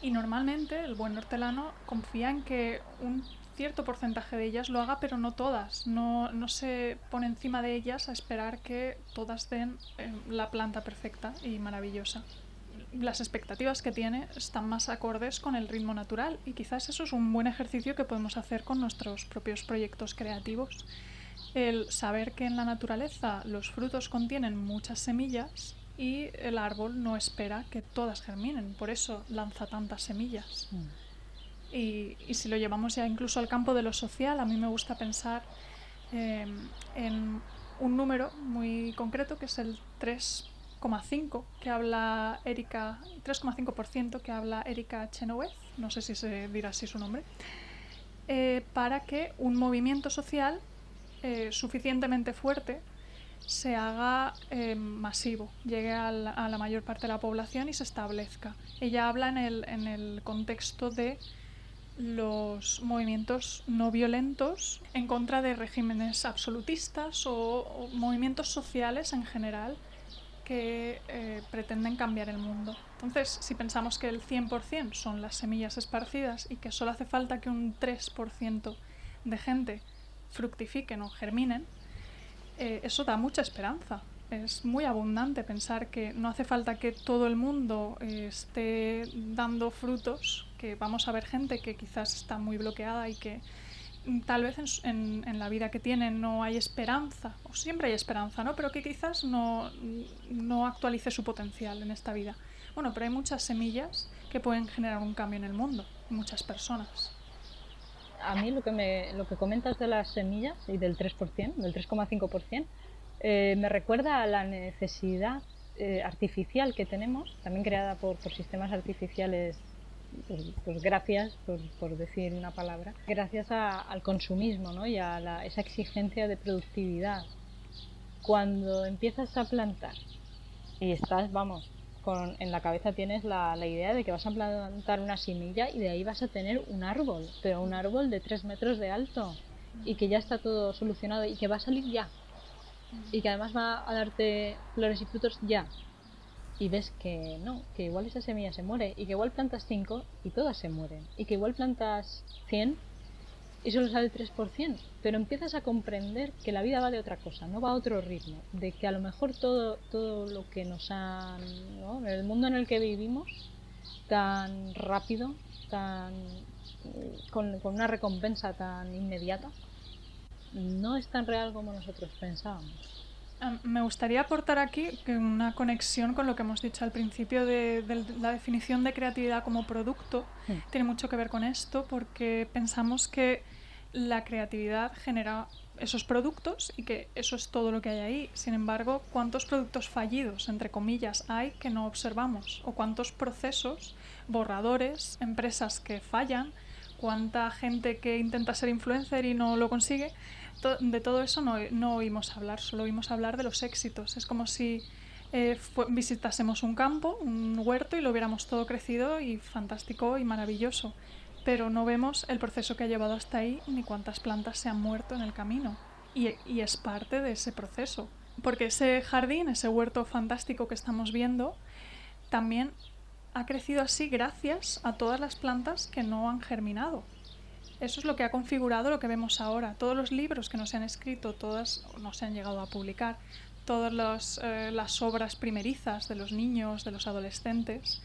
Y normalmente el buen hortelano confía en que un cierto porcentaje de ellas lo haga, pero no todas. No se pone encima de ellas a esperar que todas den la planta perfecta y maravillosa. Las expectativas que tiene están más acordes con el ritmo natural y quizás eso es un buen ejercicio que podemos hacer con nuestros propios proyectos creativos. El saber que en la naturaleza los frutos contienen muchas semillas y el árbol no espera que todas germinen, por eso lanza tantas semillas. Y si lo llevamos ya incluso al campo de lo social, a mí me gusta pensar en un número muy concreto que es el 3 3,5% que habla Erika, 3,5% que habla Erika Chenoweth, no sé si se dirá así su nombre, para que un movimiento social suficientemente fuerte se haga masivo, llegue a la mayor parte de la población y se establezca. Ella habla en el contexto de los movimientos no violentos en contra de regímenes absolutistas o movimientos sociales en general que pretenden cambiar el mundo. Entonces, si pensamos que el 100% son las semillas esparcidas y que solo hace falta que un 3% de gente fructifiquen o germinen, eso da mucha esperanza. Es muy abundante pensar que no hace falta que todo el mundo esté dando frutos, que vamos a ver gente que quizás está muy bloqueada y que tal vez en la vida que tienen no hay esperanza, o siempre hay esperanza, ¿no? Pero que quizás no actualice su potencial en esta vida. Bueno, pero hay muchas semillas que pueden generar un cambio en el mundo, muchas personas. A mí lo que comentas de las semillas y del 3%, del 3,5%, me recuerda a la necesidad artificial que tenemos, también creada por sistemas artificiales, pues gracias, por decir una palabra, gracias al consumismo, ¿no? Y a esa exigencia de productividad. Cuando empiezas a plantar y estás, vamos, en la cabeza tienes la idea de que vas a plantar una semilla y de ahí vas a tener un árbol, pero un árbol de 3 metros de alto y que ya está todo solucionado y que va a salir ya y que además va a darte flores y frutos ya. Y ves que no, que igual esa semilla se muere y que igual plantas 5 y todas se mueren y que igual plantas 100 y solo sale el 3%, pero empiezas a comprender que la vida va de otra cosa, no va a otro ritmo, de que a lo mejor todo lo que nos han, ¿no? En el mundo en el que vivimos, tan rápido, con una recompensa tan inmediata, no es tan real como nosotros pensábamos. Me gustaría aportar aquí una conexión con lo que hemos dicho al principio de la definición de creatividad como producto. Tiene mucho que ver con esto porque pensamos que la creatividad genera esos productos y que eso es todo lo que hay ahí. Sin embargo, ¿cuántos productos fallidos, entre comillas, hay que no observamos? ¿O cuántos procesos, borradores, empresas que fallan? ¿Cuánta gente que intenta ser influencer y no lo consigue? De todo eso no oímos hablar, solo oímos hablar de los éxitos. Es como si visitásemos un campo, un huerto y lo viéramos todo crecido y fantástico y maravilloso, pero no vemos el proceso que ha llevado hasta ahí ni cuántas plantas se han muerto en el camino. Y es parte de ese proceso, porque ese jardín, ese huerto fantástico que estamos viendo, también ha crecido así gracias a todas las plantas que no han germinado. Eso es lo que ha configurado lo que vemos ahora. Todos los libros que no se han escrito, todas no se han llegado a publicar, todas las obras primerizas de los niños, de los adolescentes,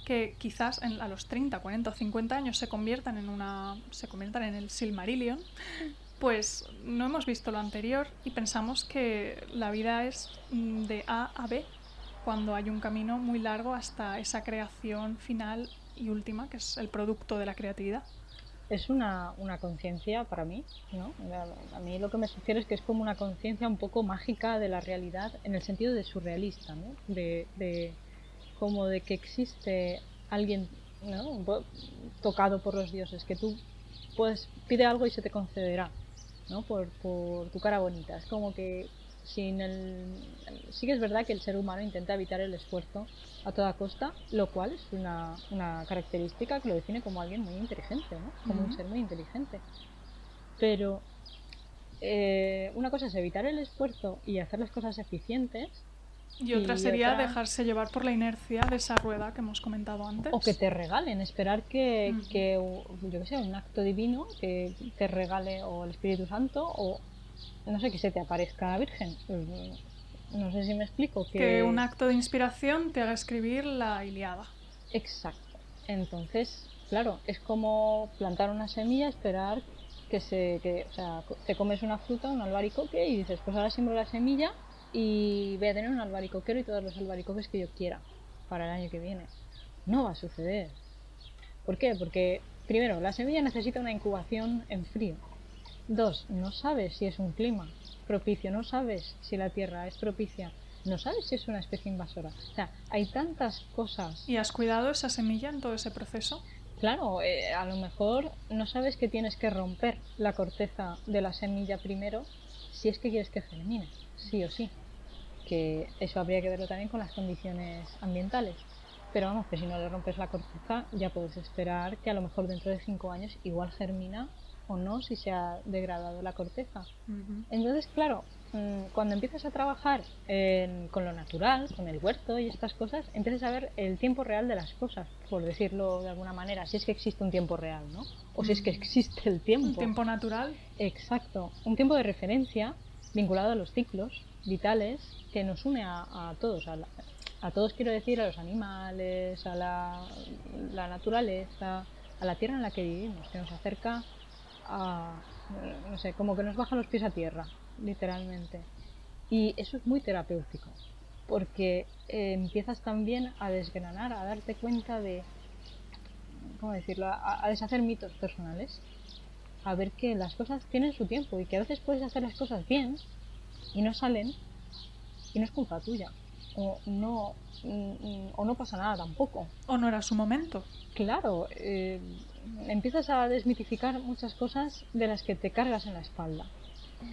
que quizás a los 30, 40 o 50 años se conviertan en el Silmarillion, pues no hemos visto lo anterior y pensamos que la vida es de A a B, cuando hay un camino muy largo hasta esa creación final y última, que es el producto de la creatividad. Es una conciencia para mí, ¿no? A mí lo que me sugiere es que es como una conciencia un poco mágica de la realidad, en el sentido de surrealista, ¿no? Como de que existe alguien, ¿no? Tocado por los dioses, que tú pide algo y se te concederá, ¿no? Por tu cara bonita. Es como que sí que es verdad que el ser humano intenta evitar el esfuerzo a toda costa, lo cual es una característica que lo define como alguien muy inteligente, ¿no? Como un ser muy inteligente. Pero una cosa es evitar el esfuerzo y hacer las cosas eficientes, y otra sería dejarse llevar por la inercia de esa rueda que hemos comentado antes. O que te regalen, esperar que yo qué sé, un acto divino que te regale o el Espíritu Santo o no sé, que se te aparezca la Virgen. No sé si me explico. Que un acto de inspiración te haga escribir la Ilíada. Exacto. Entonces, claro, es como plantar una semilla, esperar o sea, te comes una fruta, un albaricoque y dices, pues ahora siembro la semilla y voy a tener un albaricoquero y todos los albaricoques que yo quiera para el año que viene. No va a suceder. ¿Por qué? Porque, primero, la semilla necesita una incubación en frío. 2, no sabes si es un clima propicio, no sabes si la tierra es propicia. no sabes si es una especie invasora. O sea, hay tantas cosas. ¿Y has cuidado esa semilla en todo ese proceso? Claro, a lo mejor no sabes que tienes que romper la corteza de la semilla primero si es que quieres que germine, sí o sí. Que eso habría que verlo también con las condiciones ambientales. Pero vamos, que si no le rompes la corteza ya puedes esperar que a lo mejor dentro de 5 años igual germina o no si se ha degradado la corteza. Entonces, claro, cuando empiezas a trabajar con lo natural, con el huerto y estas cosas, empiezas a ver el tiempo real de las cosas, por decirlo de alguna manera, si es que existe un tiempo real, ¿no? O si es que existe el tiempo. Un tiempo natural. Exacto, un tiempo de referencia vinculado a los ciclos vitales que nos une a todos, a todos quiero decir, a los animales, a la naturaleza, a la tierra en la que vivimos, que nos acerca a, no sé, como que nos baja los pies a tierra, literalmente. Y eso es muy terapéutico, porque empiezas también a desgranar, a darte cuenta de, ¿cómo decirlo?, a deshacer mitos personales, a ver que las cosas tienen su tiempo y que a veces puedes hacer las cosas bien y no salen y no es culpa tuya o no pasa nada tampoco. ¿O no era su momento? Claro, empiezas a desmitificar muchas cosas de las que te cargas en la espalda.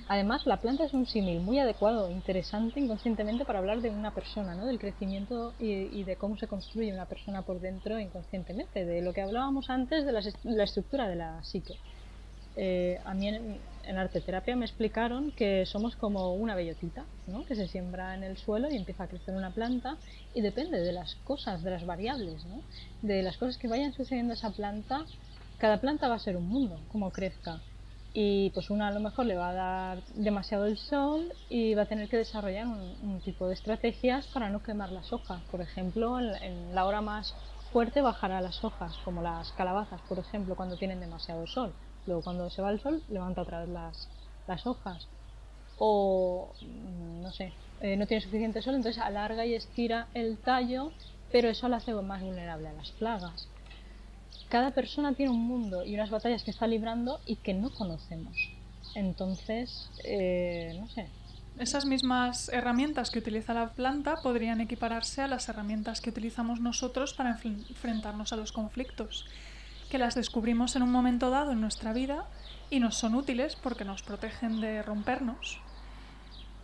Además, la planta es un símil muy adecuado, interesante inconscientemente para hablar de una persona, ¿no? Del crecimiento y de cómo se construye una persona por dentro inconscientemente, de lo que hablábamos antes de la estructura de la psique. A mí en arteterapia me explicaron que somos como una bellotita, ¿no? Que se siembra en el suelo y empieza a crecer una planta y depende de las cosas, de las variables, ¿no? De las cosas que vayan sucediendo a esa planta. Cada planta va a ser un mundo, como crezca. Y pues una a lo mejor le va a dar demasiado el sol y va a tener que desarrollar un tipo de estrategias para no quemar las hojas. Por ejemplo, en la hora más fuerte bajará las hojas, como las calabazas, por ejemplo, cuando tienen demasiado sol. Luego cuando se va el sol levanta otra vez las hojas. O no sé, no tiene suficiente sol, entonces alarga y estira el tallo, pero eso lo hace más vulnerable a las plagas. Cada persona tiene un mundo y unas batallas que está librando y que no conocemos. Entonces, no sé. Esas mismas herramientas que utiliza la planta podrían equipararse a las herramientas que utilizamos nosotros para enfrentarnos a los conflictos, que las descubrimos en un momento dado en nuestra vida y nos son útiles porque nos protegen de rompernos.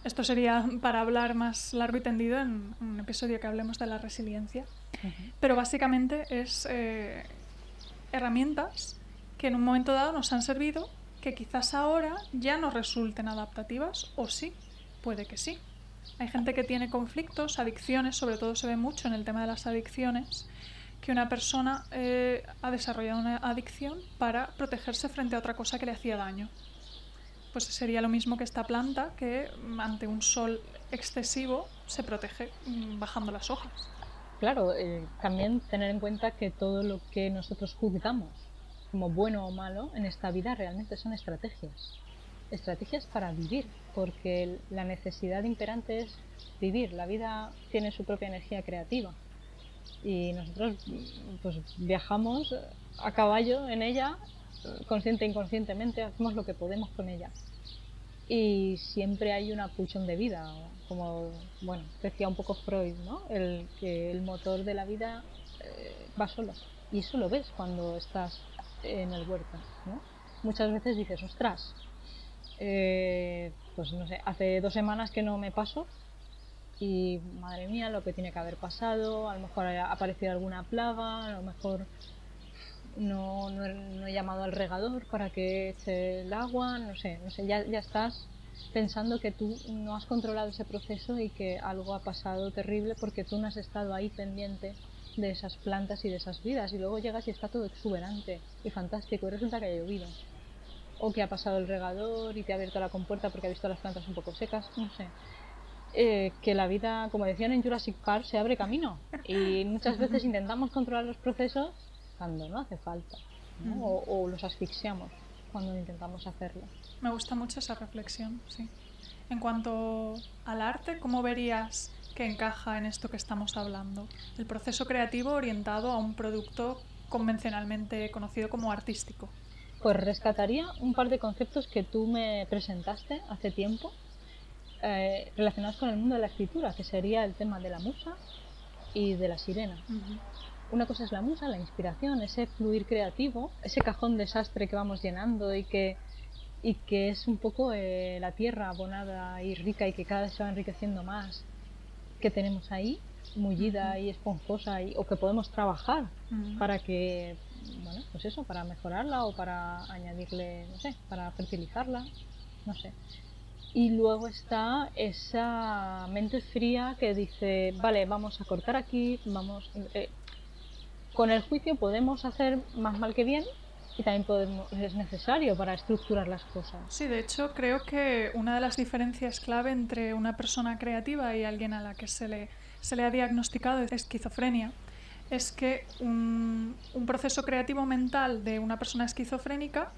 Esto sería para hablar más largo y tendido en un episodio que hablemos de la resiliencia. Pero básicamente es herramientas que en un momento dado nos han servido, que quizás ahora ya no resulten adaptativas, o sí, puede que sí. Hay gente que tiene conflictos, adicciones, sobre todo se ve mucho en el tema de las adicciones, que una persona ha desarrollado una adicción para protegerse frente a otra cosa que le hacía daño. Pues sería lo mismo que esta planta, que ante un sol excesivo se protege bajando las hojas. Claro, también tener en cuenta que todo lo que nosotros juzgamos como bueno o malo en esta vida realmente son estrategias. Estrategias para vivir, porque la necesidad imperante es vivir. La vida tiene su propia energía creativa y nosotros pues viajamos a caballo en ella, consciente e inconscientemente, hacemos lo que podemos con ella. Y siempre hay una pulsión de vida, como bueno, decía un poco Freud, ¿no? Que el motor de la vida va solo. Y eso lo ves cuando estás en el huerto, ¿no? Muchas veces dices, ostras, pues no sé, hace 2 semanas que no me paso y madre mía lo que tiene que haber pasado, a lo mejor ha aparecido alguna plaga, a lo mejor no he llamado al regador para que eche el agua, no sé, ya estás pensando que tú no has controlado ese proceso y que algo ha pasado terrible porque tú no has estado ahí pendiente de esas plantas y de esas vidas, y luego llegas y está todo exuberante y fantástico y resulta que ha llovido o que ha pasado el regador y te ha abierto la compuerta porque ha visto las plantas un poco secas, no sé. Que la vida, como decían en Jurassic Park, se abre camino y muchas veces intentamos controlar los procesos cuando no hace falta, ¿no? O los asfixiamos cuando intentamos hacerlo. Me gusta mucho esa reflexión, sí. En cuanto al arte, ¿cómo verías que encaja en esto que estamos hablando? El proceso creativo orientado a un producto convencionalmente conocido como artístico. Pues rescataría un par de conceptos que tú me presentaste hace tiempo relacionados con el mundo de la escritura, que sería el tema de la musa y de la sirena. Una cosa es la musa, la inspiración, ese fluir creativo, ese cajón desastre que vamos llenando y que es un poco la tierra abonada y rica y que cada vez se va enriqueciendo más, que tenemos ahí, mullida y esponjosa, o que podemos trabajar para que, bueno, pues eso, para mejorarla o para añadirle, no sé, para fertilizarla, no sé. Y luego está esa mente fría que dice, vale, vamos a cortar aquí, con el juicio podemos hacer más mal que bien y también es necesario para estructurar las cosas. Sí, de hecho creo que una de las diferencias clave entre una persona creativa y alguien a la que se le ha diagnosticado esquizofrenia es que un proceso creativo mental de una persona esquizofrénica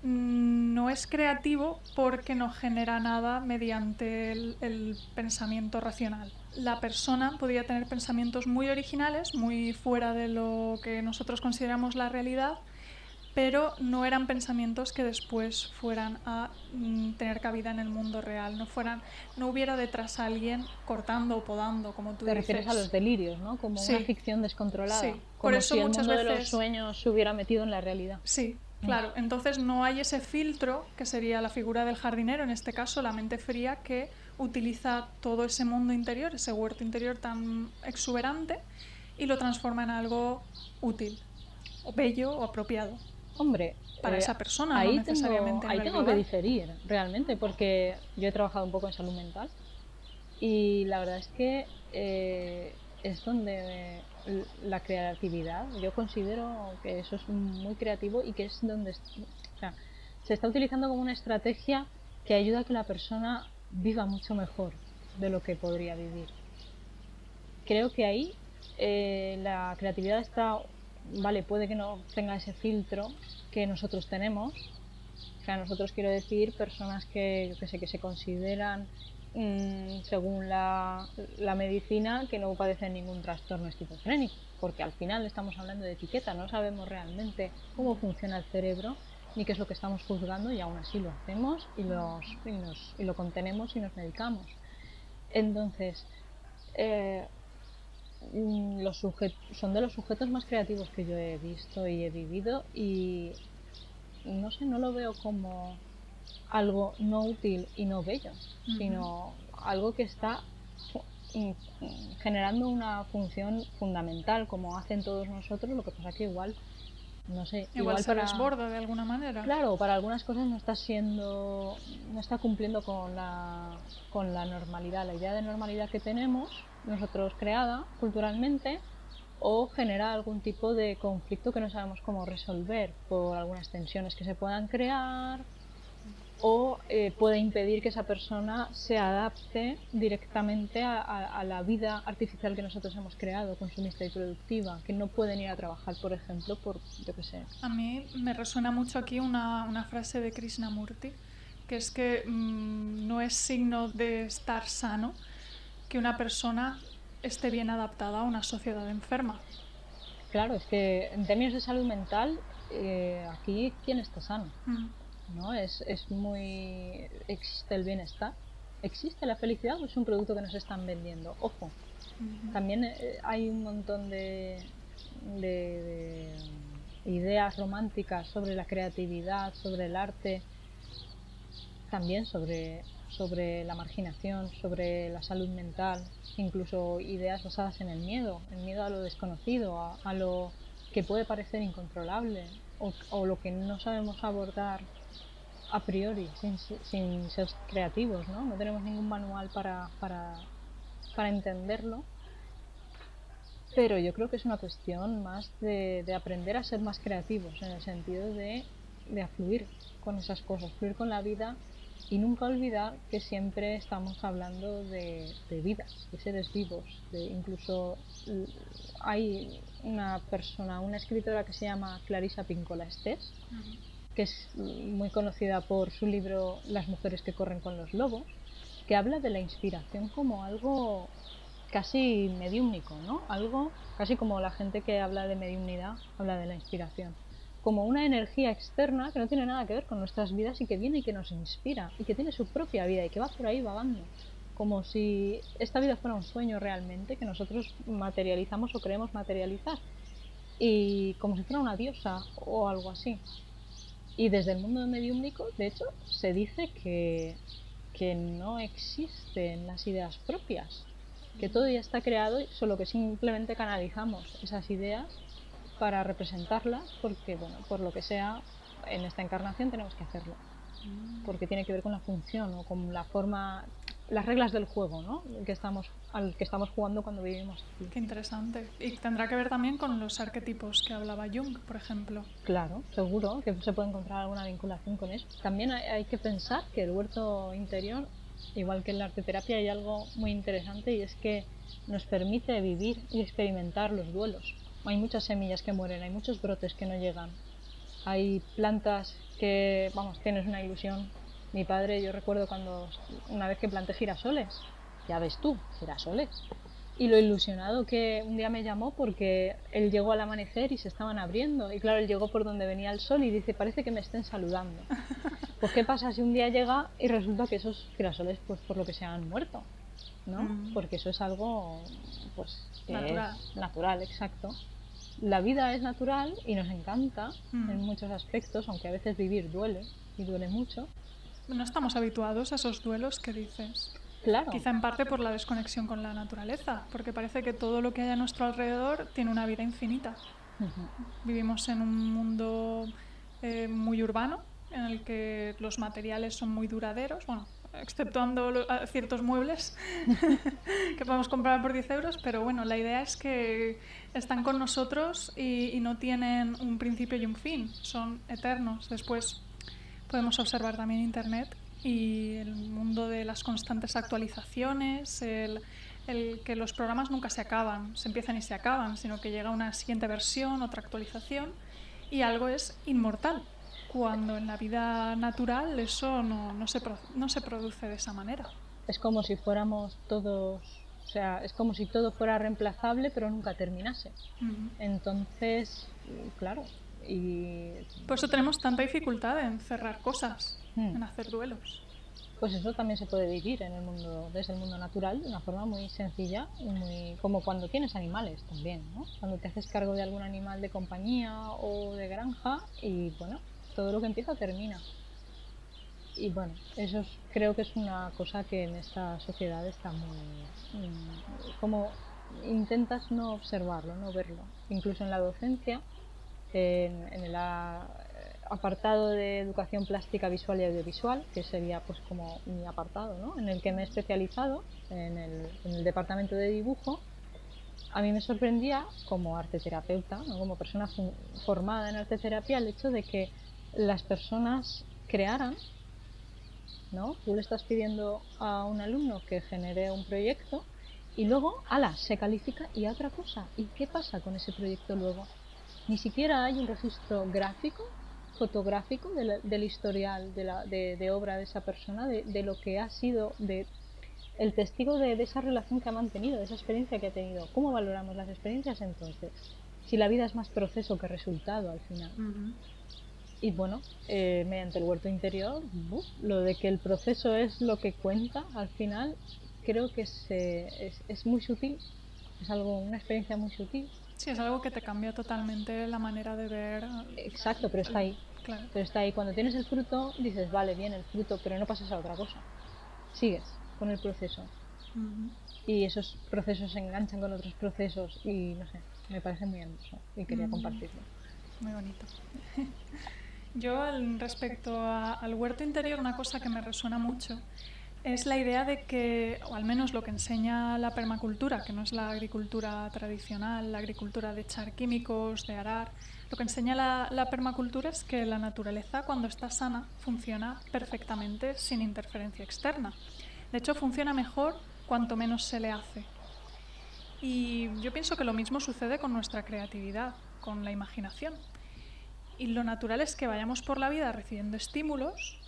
no es creativo porque no genera nada mediante el pensamiento racional. La persona podría tener pensamientos muy originales, muy fuera de lo que nosotros consideramos la realidad, pero no eran pensamientos que después fueran a tener cabida en el mundo real, no hubiera detrás a alguien cortando o podando, como tú Te dices. refieres a los delirios, ¿no? Como Sí. Una ficción descontrolada. Sí. Como Por eso si el muchas mundo de veces los sueños se hubiera metido en la realidad. Sí, claro. Entonces no hay ese filtro, que sería la figura del jardinero, en este caso la mente fría, que utiliza todo ese mundo interior, ese huerto interior tan exuberante, y lo transforma en algo útil, o bello o apropiado. Hombre, para esa persona, ahí no necesariamente ahí tengo que diferir realmente, porque yo he trabajado un poco en salud mental y la verdad es que es donde la creatividad, yo considero que eso es muy creativo y que es donde, o sea, se está utilizando como una estrategia que ayuda a que la persona viva mucho mejor de lo que podría vivir. Creo que ahí la creatividad está, vale, puede que no tenga ese filtro que nosotros tenemos. O sea, nosotros quiero decir personas que se consideran, según la medicina, que no padecen ningún trastorno esquizofrénico, porque al final estamos hablando de etiqueta, no sabemos realmente cómo funciona el cerebro ni qué es lo que estamos juzgando y aún así lo hacemos y lo contenemos y nos medicamos. Entonces, son de los sujetos más creativos que yo he visto y he vivido y no sé, no lo veo como algo no útil y no bello, sino algo que está generando una función fundamental como hacen todos nosotros, lo que pasa que igual, no sé, igual se desborda de alguna manera. Claro, para algunas cosas no está cumpliendo con la normalidad, la idea de normalidad que tenemos nosotros creada culturalmente, o genera algún tipo de conflicto que no sabemos cómo resolver por algunas tensiones que se puedan crear, o puede impedir que esa persona se adapte directamente a la vida artificial que nosotros hemos creado, consumista y productiva, que no pueden ir a trabajar, por ejemplo, por, yo qué sé. A mí me resuena mucho aquí una frase de Krishnamurti, que es que no es signo de estar sano que una persona esté bien adaptada a una sociedad enferma. Claro, es que en términos de salud mental, aquí, ¿quién está sano? ¿No? Es muy... Existe el bienestar, existe la felicidad, o es un producto que nos están vendiendo. Ojo, también hay un montón de ideas románticas sobre la creatividad, sobre el arte, también sobre la marginación, sobre la salud mental, incluso ideas basadas en el miedo a lo desconocido, a lo que puede parecer incontrolable, o lo que no sabemos abordar a priori, sin ser creativos, ¿no? No tenemos ningún manual para entenderlo, pero yo creo que es una cuestión más de aprender a ser más creativos, en el sentido de fluir con esas cosas, fluir con la vida, y nunca olvidar que siempre estamos hablando de vidas, de seres vivos, incluso hay una escritora que se llama Clarissa Pinkola Estés, que es muy conocida por su libro Las mujeres que corren con los lobos, que habla de la inspiración como algo casi mediúmnico, ¿no? Algo casi como la gente que habla de mediumnidad habla de la inspiración. como una energía externa que no tiene nada que ver con nuestras vidas y que viene y que nos inspira y que tiene su propia vida y que va por ahí vagando, como si esta vida fuera un sueño realmente que nosotros materializamos o queremos materializar, y como si fuera una diosa o algo así. Y desde el mundo mediúmnico, de hecho, se dice que no existen las ideas propias, que todo ya está creado, solo que simplemente canalizamos esas ideas para representarlas, porque, bueno, por lo que sea, en esta encarnación tenemos que hacerlo, porque tiene que ver con la función o con la forma, las reglas del juego, ¿no? Al que estamos jugando cuando vivimos aquí. Qué interesante. Y tendrá que ver también con los arquetipos que hablaba Jung, por ejemplo. Claro, seguro que se puede encontrar alguna vinculación con eso. También hay que pensar que el huerto interior, igual que en la arteterapia, hay algo muy interesante, y es que nos permite vivir y experimentar los duelos. Hay muchas semillas que mueren, hay muchos brotes que no llegan, hay plantas que, vamos, tienes una ilusión. Mi padre, yo recuerdo cuando una vez que planté girasoles, ya ves tú, girasoles, y lo ilusionado que un día me llamó porque él llegó al amanecer y se estaban abriendo, y claro, él llegó por donde venía el sol y dice, parece que me estén saludando. Pues qué pasa si un día llega y resulta que esos girasoles, pues por lo que se han muerto, ¿no? Porque eso es algo, pues, que natural. es natural, exacto. La vida es natural y nos encanta en muchos aspectos, aunque a veces vivir duele, y duele mucho. No estamos habituados a esos duelos que dices. Claro. Quizá en parte por la desconexión con la naturaleza, porque parece que todo lo que hay a nuestro alrededor tiene una vida infinita. Vivimos en un mundo muy urbano, en el que los materiales son muy duraderos, bueno, exceptuando ciertos muebles que podemos comprar por 10 euros, pero bueno, la idea es que están con nosotros y no tienen un principio y un fin, son eternos. Después podemos observar también Internet y el mundo de las constantes actualizaciones, el que los programas nunca se acaban, se empiezan y se acaban, sino que llega una siguiente versión, otra actualización, y algo es inmortal, cuando en la vida natural eso no se produce de esa manera. Es como si fuéramos todos, o sea, es como si todo fuera reemplazable pero nunca terminase. Entonces, claro, y por eso tenemos tanta dificultad en cerrar cosas, en hacer duelos. Pues eso también se puede vivir en el mundo, desde el mundo natural, de una forma muy sencilla y muy, como cuando tienes animales también, ¿no? Cuando te haces cargo de algún animal de compañía o de granja, y bueno, todo lo que empieza termina. Y bueno, eso creo que es una cosa que en esta sociedad está muy, como intentas no observarlo, no verlo. Incluso en la docencia, en el apartado de educación plástica visual y audiovisual, que sería pues como mi apartado, ¿no?, en el que me he especializado, en el departamento de dibujo. A mí me sorprendía como arteterapeuta, ¿no?, como persona formada en arteterapia, el hecho de que las personas crearan, ¿no? Tú le estás pidiendo a un alumno que genere un proyecto y luego, ala, se califica y a otra cosa. ¿Y qué pasa con ese proyecto luego? Ni siquiera hay un registro gráfico, fotográfico del historial de obra de esa persona, de lo que ha sido, de el testigo de esa relación que ha mantenido, de esa experiencia que ha tenido. ¿Cómo valoramos las experiencias entonces? Si la vida es más proceso que resultado al final. Y bueno, mediante el huerto interior, lo de que el proceso es lo que cuenta al final, creo que es muy sutil, es algo, una experiencia muy sutil. Sí, es algo que te cambia totalmente la manera de ver. Exacto, pero está ahí. Claro. Pero está ahí. Cuando tienes el fruto, dices, vale, bien el fruto, pero no pasas a otra cosa. Sigues con el proceso. Y esos procesos se enganchan con otros procesos y no sé, me parece muy hermoso y quería compartirlo. Muy bonito. Yo, respecto al huerto interior, una cosa que me resuena mucho es la idea de que, o al menos lo que enseña la permacultura, que no es la agricultura tradicional, la agricultura de echar químicos, de arar, lo que enseña la permacultura es que la naturaleza, cuando está sana, funciona perfectamente sin interferencia externa. De hecho, funciona mejor cuanto menos se le hace. Y yo pienso que lo mismo sucede con nuestra creatividad, con la imaginación. Y lo natural es que vayamos por la vida recibiendo estímulos,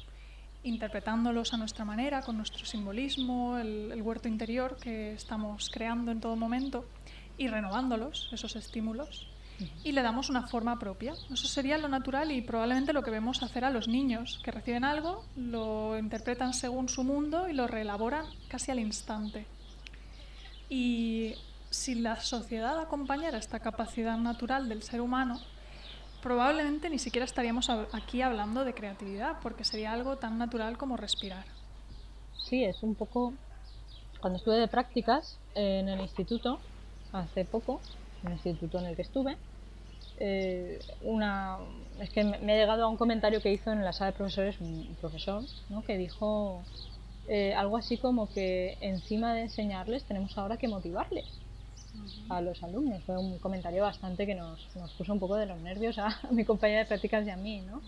interpretándolos a nuestra manera, con nuestro simbolismo, el huerto interior que estamos creando en todo momento, y renovándolos, esos estímulos. y le damos una forma propia. Eso sería lo natural y probablemente lo que vemos hacer a los niños, que reciben algo, lo interpretan según su mundo y lo reelaboran casi al instante. Y si la sociedad acompañara esta capacidad natural del ser humano, probablemente ni siquiera estaríamos aquí hablando de creatividad, porque sería algo tan natural como respirar. Sí, es un poco... Cuando estuve de prácticas en el instituto, hace poco, en el instituto en el que estuve, es que me ha llegado a un comentario que hizo en la sala de profesores un profesor, ¿no? Que dijo algo así como que encima de enseñarles tenemos ahora que motivarles a los alumnos. Fue un comentario bastante que nos puso un poco de los nervios a mi compañera de prácticas y a mí, ¿no?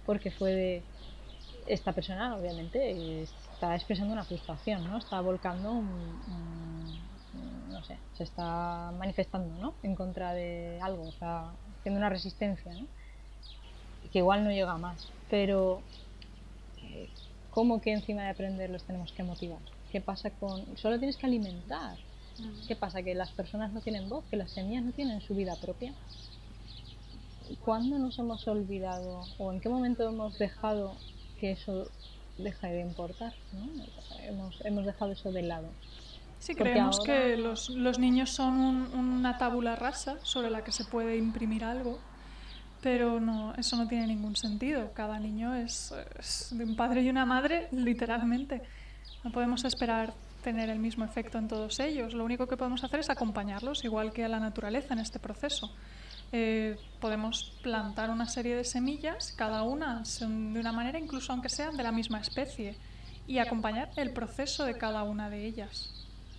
Porque fue de... Esta persona obviamente está expresando una frustración, ¿no? Está volcando no sé, se está manifestando, ¿no? En contra de algo, o sea, haciendo una resistencia, ¿no? Y que igual no llega a más, pero ¿cómo que encima de aprender los tenemos que motivar? ¿Qué pasa con...? Solo tienes que alimentar. ¿Qué pasa? ¿Que las personas no tienen voz? ¿Que las semillas no tienen su vida propia? ¿Cuándo nos hemos olvidado o en qué momento hemos dejado que eso deje de importar, ¿no? Hemos dejado eso de lado. Sí, Porque creemos ahora... que los niños son una tabula rasa sobre la que se puede imprimir algo, pero no, eso no tiene ningún sentido. Cada niño es de un padre y una madre, literalmente. No podemos esperar tener el mismo efecto en todos ellos. Lo único que podemos hacer es acompañarlos, igual que a la naturaleza en este proceso. Podemos plantar una serie de semillas, cada una son de una manera, incluso aunque sean de la misma especie, y acompañar el proceso de cada una de ellas.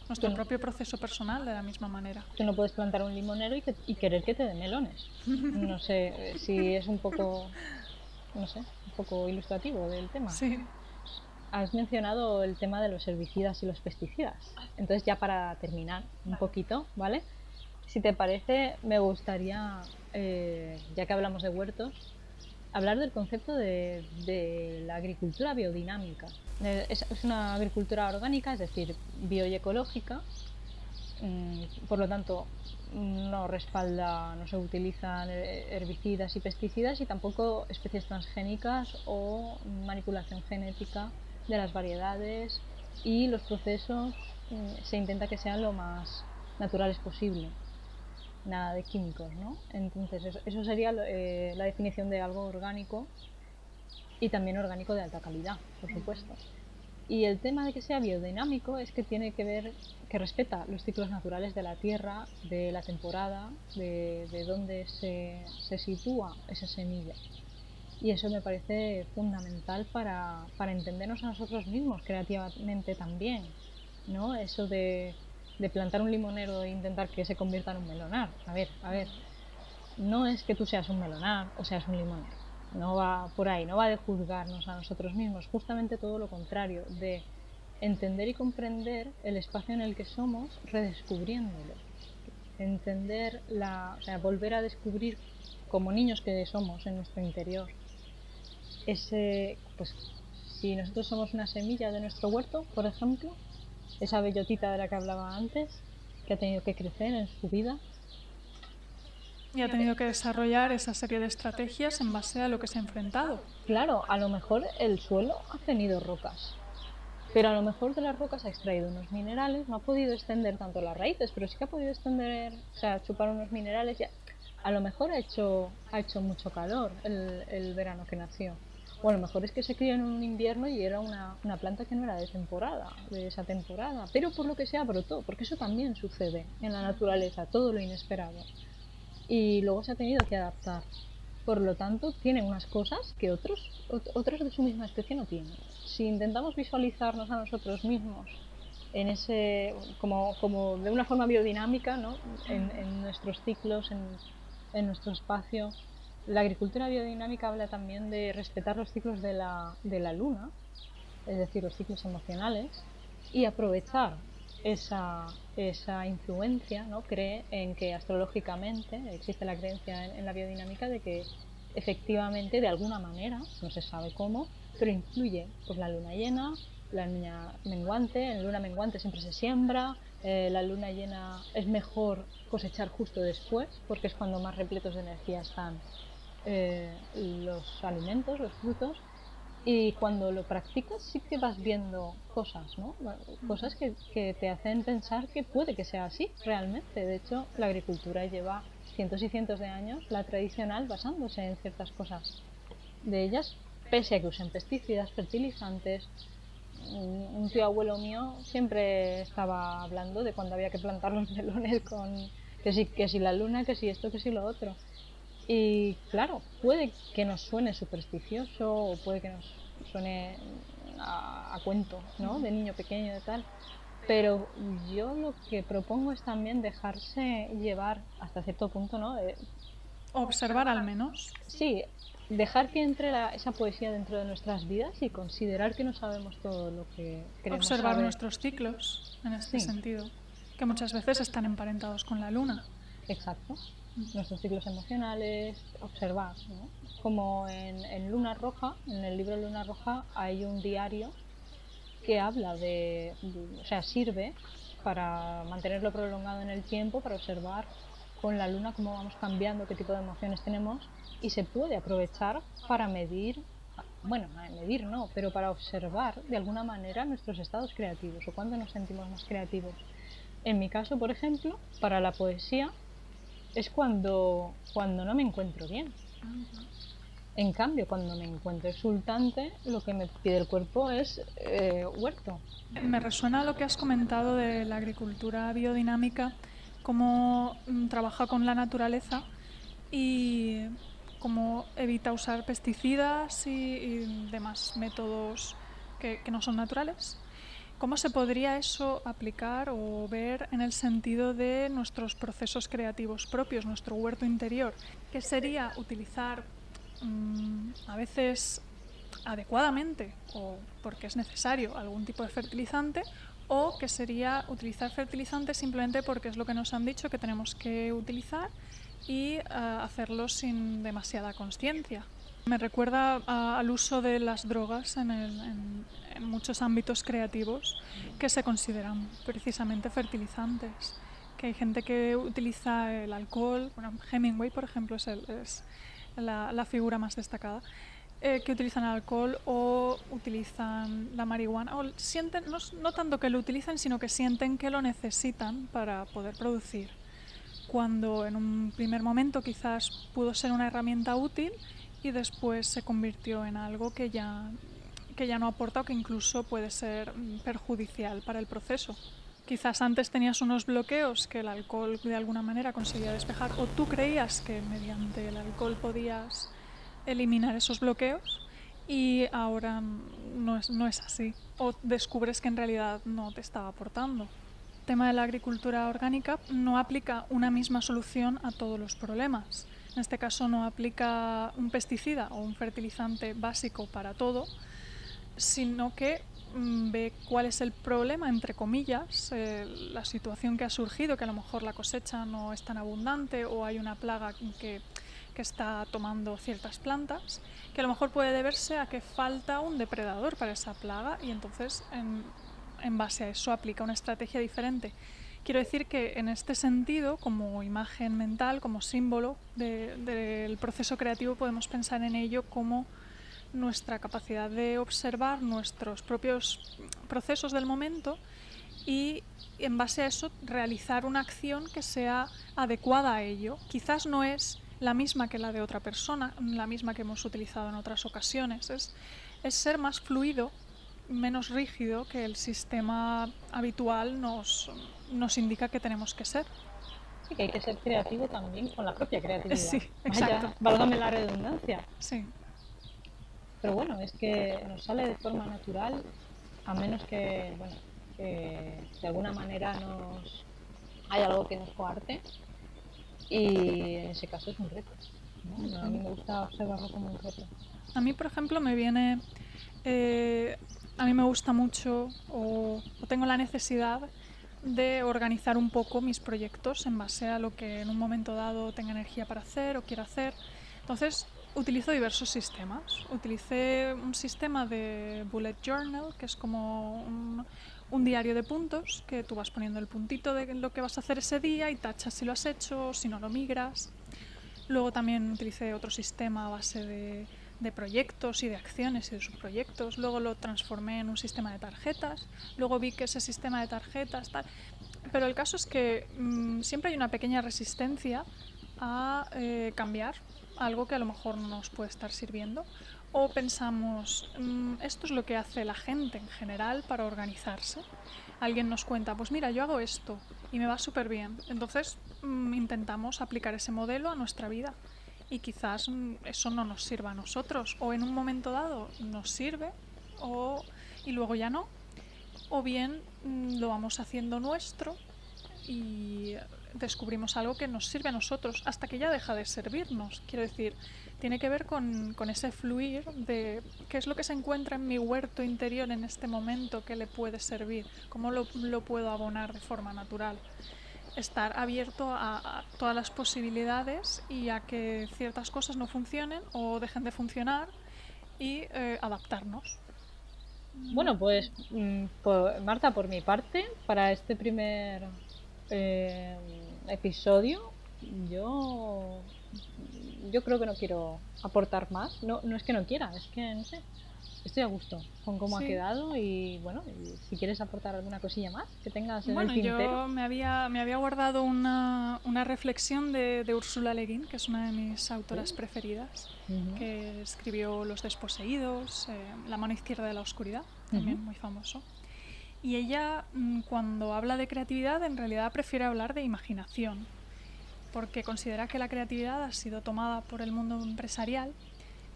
Nuestro propio proceso personal de la misma manera. Tú no puedes plantar un limonero y querer que te dé melones. No sé si es un poco, no sé, un poco ilustrativo del tema. Sí. Has mencionado el tema de los herbicidas y los pesticidas. Entonces, ya para terminar un poquito, ¿vale? Si te parece, me gustaría, ya que hablamos de huertos, hablar del concepto de la agricultura biodinámica. Es una agricultura orgánica, es decir, bio y ecológica. Por lo tanto, no respalda, no se utilizan herbicidas y pesticidas y tampoco especies transgénicas o manipulación genética de las variedades, y los procesos se intenta que sean lo más naturales posible, nada de químicos, ¿no? Entonces eso sería la definición de algo orgánico, y también orgánico de alta calidad, por supuesto. Y el tema de que sea biodinámico es que tiene que ver que respeta los ciclos naturales de la tierra, de la temporada, de dónde se sitúa esa semilla. Y eso me parece fundamental para entendernos a nosotros mismos creativamente también, ¿no? Eso de plantar un limonero e intentar que se convierta en un melonar. A ver, no es que tú seas un melonar o seas un limonero. No va por ahí, no va de juzgarnos a nosotros mismos, justamente todo lo contrario, de entender y comprender el espacio en el que somos, redescubriéndolo. Entender o sea, volver a descubrir como niños que somos en nuestro interior. Pues si nosotros somos una semilla de nuestro huerto, por ejemplo, esa bellotita de la que hablaba antes, que ha tenido que crecer en su vida, Y ha tenido que desarrollar esa serie de estrategias en base a lo que se ha enfrentado. claro, a lo mejor el suelo ha tenido rocas, pero a lo mejor de las rocas ha extraído unos minerales, no ha podido extender tanto las raíces, pero sí que ha podido extender, o sea, chupar unos minerales. A lo mejor ha hecho mucho calor el verano que nació. O a lo mejor es que se crió en un invierno y era una planta que no era de temporada, de esa temporada, pero por lo que sea brotó, porque eso también sucede en la naturaleza, todo lo inesperado. Y luego se ha tenido que adaptar. Por lo tanto, tiene unas cosas que otros de su misma especie no tienen. Si intentamos visualizarnos a nosotros mismos como de una forma biodinámica, ¿no? En nuestros ciclos, en nuestro espacio, la agricultura biodinámica habla también de respetar los ciclos de la luna, es decir, los ciclos emocionales, y aprovechar esa influencia, ¿no? Cree en que astrológicamente existe la creencia en la biodinámica de que efectivamente, de alguna manera, no se sabe cómo, pero influye pues la luna llena, la luna menguante. En luna menguante siempre se siembra, la luna llena es mejor cosechar justo después, porque es cuando más repletos de energía están los alimentos, los frutos. Y cuando lo practicas sí que vas viendo cosas, ¿no? Cosas que te hacen pensar que puede que sea así realmente. De hecho, la agricultura lleva cientos y cientos de años, la tradicional, basándose en ciertas cosas de ellas, pese a que usen pesticidas, fertilizantes. Un tío abuelo mío siempre estaba hablando de cuando había que plantar los melones con que si la luna, que si esto, que si lo otro. Y claro, puede que nos suene supersticioso o puede que nos suene a cuento, ¿no? De niño pequeño y tal. Pero yo lo que propongo es también dejarse llevar hasta cierto punto, ¿no? Observar al menos. Sí, dejar que entre esa poesía dentro de nuestras vidas y considerar que no sabemos todo lo que queremos Observar saber. nuestros ciclos, en este Sí, sentido, que muchas veces están emparentados con la luna. exacto. Nuestros ciclos emocionales, observar, ¿no? Como en Luna Roja, en el libro Luna Roja hay un diario que habla o sea, sirve para mantenerlo prolongado en el tiempo, para observar con la luna cómo vamos cambiando, qué tipo de emociones tenemos y se puede aprovechar para medir, bueno, medir no, pero para observar de alguna manera nuestros estados creativos o cuándo nos sentimos más creativos. En mi caso, por ejemplo, para la poesía es cuando no me encuentro bien. En cambio, cuando me encuentro exultante, lo que me pide el cuerpo es huerto. Me resuena lo que has comentado de la agricultura biodinámica, cómo trabaja con la naturaleza y cómo evita usar pesticidas y demás métodos que no son naturales. ¿Cómo se podría eso aplicar o ver en el sentido de nuestros procesos creativos propios, nuestro huerto interior? ¿Qué sería utilizar a veces adecuadamente o porque es necesario algún tipo de fertilizante, o que sería utilizar fertilizantes simplemente porque es lo que nos han dicho que tenemos que utilizar y hacerlo sin demasiada conciencia? Me recuerda al uso de las drogas en muchos ámbitos creativos que se consideran precisamente fertilizantes. Que hay gente que utiliza el alcohol, bueno, Hemingway, por ejemplo, es la figura más destacada, que utilizan alcohol o utilizan la marihuana, o sienten, no tanto que lo utilicen, sino que sienten que lo necesitan para poder producir. Cuando en un primer momento quizás pudo ser una herramienta útil y después se convirtió en algo que ya no aporta o que incluso puede ser perjudicial para el proceso. Quizás antes tenías unos bloqueos que el alcohol de alguna manera conseguía despejar, o tú creías que mediante el alcohol podías eliminar esos bloqueos y ahora no es así, o descubres que en realidad no te estaba aportando. El tema de la agricultura orgánica no aplica una misma solución a todos los problemas. En este caso no aplica un pesticida o un fertilizante básico para todo, sino que ve cuál es el problema, entre comillas, la situación que ha surgido, que a lo mejor la cosecha no es tan abundante o hay una plaga que está tomando ciertas plantas, que a lo mejor puede deberse a que falta un depredador para esa plaga y entonces en base a eso aplica una estrategia diferente. Quiero decir que en este sentido, como imagen mental, como símbolo del proceso creativo, podemos pensar en ello como nuestra capacidad de observar nuestros propios procesos del momento y en base a eso realizar una acción que sea adecuada a ello. Quizás no es la misma que la de otra persona, la misma que hemos utilizado en otras ocasiones. Es ser más fluido, menos rígido que el sistema habitual nos indica que tenemos que ser. Sí, que hay que ser creativo también con la propia creatividad. Sí, exacto. Vaya, válgame la redundancia. Sí. Pero bueno, es que nos sale de forma natural, a menos que, bueno, que de alguna manera hay algo que nos coarte, y en ese caso es un reto, ¿no? A mí me gusta observarlo como un reto. A mí, por ejemplo, me viene... a mí me gusta mucho o tengo la necesidad de organizar un poco mis proyectos en base a lo que en un momento dado tenga energía para hacer o quiera hacer. Entonces, Utilizo diversos sistemas. Utilicé un sistema de bullet journal, que es como un diario de puntos, que tú vas poniendo el puntito de lo que vas a hacer ese día y tachas si lo has hecho, si no lo migras. Luego también utilicé otro sistema a base de proyectos y de acciones y de subproyectos. Luego lo transformé en un sistema de tarjetas. Luego vi que ese sistema de tarjetas tal. Pero el caso es que siempre hay una pequeña resistencia a cambiar algo que a lo mejor no nos puede estar sirviendo. O pensamos, esto es lo que hace la gente en general para organizarse. Alguien nos cuenta, pues mira, yo hago esto y me va súper bien. Entonces intentamos aplicar ese modelo a nuestra vida. Y quizás eso no nos sirva a nosotros. O en un momento dado nos sirve y luego ya no. O bien lo vamos haciendo nuestro y descubrimos algo que nos sirve a nosotros hasta que ya deja de servirnos. Quiero decir, tiene que ver con ese fluir de qué es lo que se encuentra en mi huerto interior en este momento que le puede servir, cómo lo puedo abonar de forma natural. Estar abierto a todas las posibilidades y a que ciertas cosas no funcionen o dejen de funcionar y adaptarnos. Bueno, pues Marta, por mi parte, para este primer eh, episodio, yo, yo creo que no quiero aportar más. No, no es que no quiera, es que no sé. Estoy a gusto con cómo ha Sí. quedado y bueno, y si quieres aportar alguna cosilla más que tengas en el Bueno, tintero. yo me había guardado una reflexión de Ursula Le Guin, que es una de mis autoras preferidas, Ujú, que escribió Los desposeídos, La mano izquierda de la oscuridad, ujú. también muy famoso. Y ella, cuando habla de creatividad, en realidad prefiere hablar de imaginación, porque considera que la creatividad ha sido tomada por el mundo empresarial